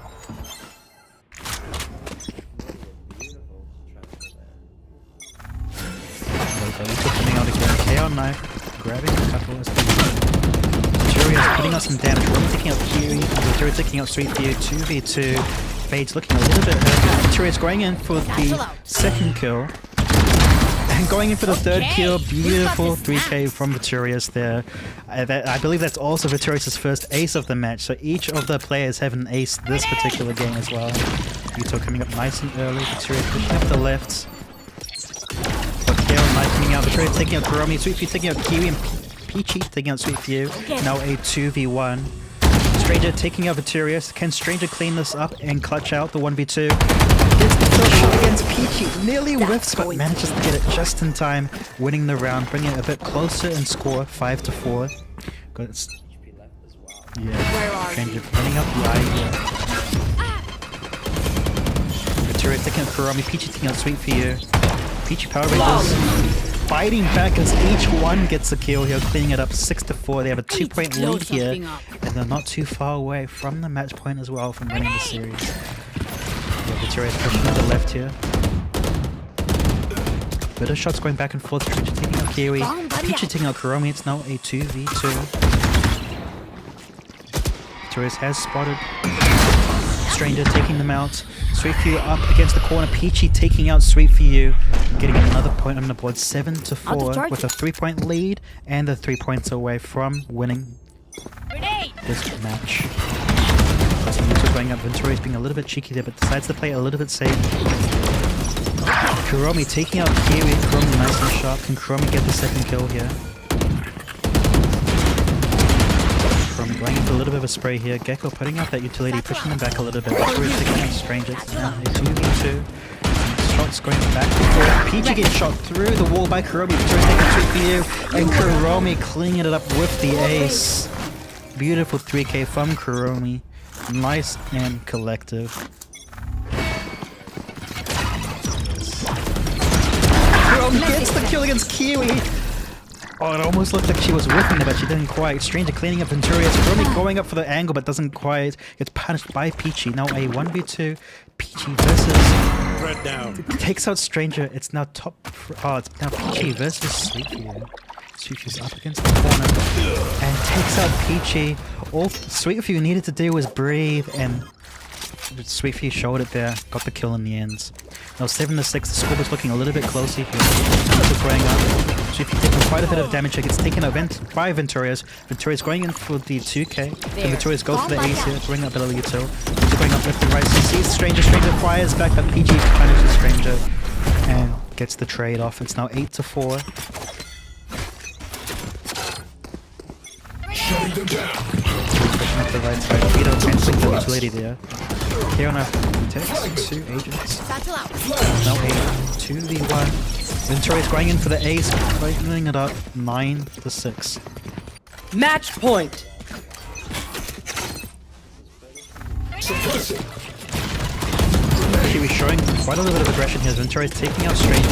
Coming out again, KO knife, grabbing a couple as Viturious putting out some damage. Romy taking out Kiwi, Viturious taking out Sweet Few, 2v2. Fade's looking a little bit hurt. Viturious going in for the second kill. And going in for the third kill. Beautiful 3k from Viturious there. I believe that's also Viturious' first ace of the match. So each of the players have an ace this particular game as well. Yuto coming up nice and early. Viturious pushing up the left. Coming out, Viturious taking out Kuromi, Sweet Few taking out Kiwi, and Peachy taking out Sweet Few. Now a 2v1. Stranger taking out Viturious. Can Stranger clean this up and clutch out the 1v2? Gets the kill shot against Peachy. Nearly whiffs, but manages to get it just in time, winning the round, bringing it a bit closer in score, 5-4. Yeah, Stranger running up the eye here. Viturious taking out Kuromi, Peachy taking out Sweet Few. Peachy Power Rangers fighting back as each one gets a kill here, cleaning it up 6-4. They have a 2-point lead here, and they're not too far away from the match point as well from winning the series. Yeah, Viturious pushing to the left here. Bit of shots going back and forth. Peachy taking out Kiwi, Peachy taking out Kuromi. It's now a 2v2. Viturious has spotted Stranger taking them out. Sweet Few up against the corner. Peachy taking out Sweet Few, getting another point on the board, 7-4 with a 3-point lead and the 3 points away from winning this match. Yuto going up. Viturious being a little bit cheeky there, but decides to play a little bit safe. Kuromi taking out Kiwi. Kuromi nice and sharp. Can Kuromi get the second kill here? Going in for a little bit of a spray here. Gecko putting out that utility, pushing them back a little bit. Viturious taking out Strangers. Now a 2v2. Shots going back and forth. Peachy getting shot through the wall by Kuromi. Viturious taking out 3 and Kuromi cleaning it up with the ace. Beautiful 3k from Kuromi. Nice and collective. Kuromi gets the kill against Kiwi. Oh, it almost looked like she was whipping it, but she didn't quite. Stranger cleaning up Viturious. Kuromi going up for the angle, but doesn't quite. Gets punished by Peachy. Now a 1v2. Peachy versus... Threat down. Takes out Stranger. It's now top... Oh, it's now Peachy versus Sweet Few. Sweet Few's up against the corner. And takes out Peachy. All Sweet Few needed to do was breathe, and Sweet Few showed it there. Got the kill in the end. Now 7-6. The score was looking a little bit closer here. Just going up. Sweet Few taking quite a bit of damage. It gets taken out by Viturious. Viturious going in for the 2k. And Viturious goes for the ace here, throwing up a little util. Going up left and right. So sees Stranger. Stranger fires back, but PG punishes Stranger and gets the trade off. It's now 8-4. Shutting them down. Pushing up the right side. Vito canceling the utility there. Kiona takes 2 agents. Now a 2v1. Viturious going in for the ace, cleaning it up 9-6. Match point. Kiwi showing quite a little bit of aggression here. Viturious taking out Stranger.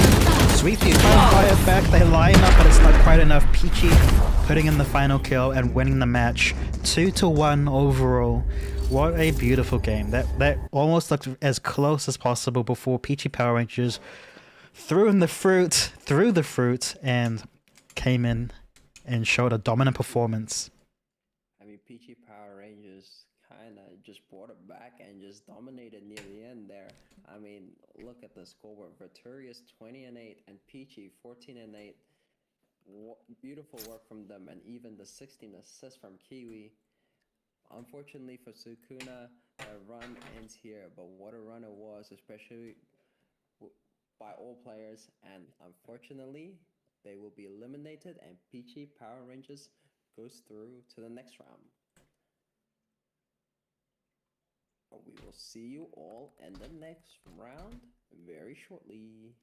Sweet Few trying to fire back. They line up, but it's not quite enough. Peachy putting in the final kill and winning the match 2-1 overall. What a beautiful game. That almost looked as close as possible before Peachy Power Rangers threw the fruit, and came in and showed a dominant performance. I mean, Peachy Power Rangers kind of just brought it back and just dominated near the end there. I mean, look at the scoreboard. Viturious 20-8 and Peachy 14-8. Beautiful work from them, and even the 16 assists from Kiwi. Unfortunately for Sukuna, a run ends here, but what a run it was, especially by all players, and unfortunately they will be eliminated, and Peachy Power Rangers goes through to the next round. We will see you all in the next round very shortly.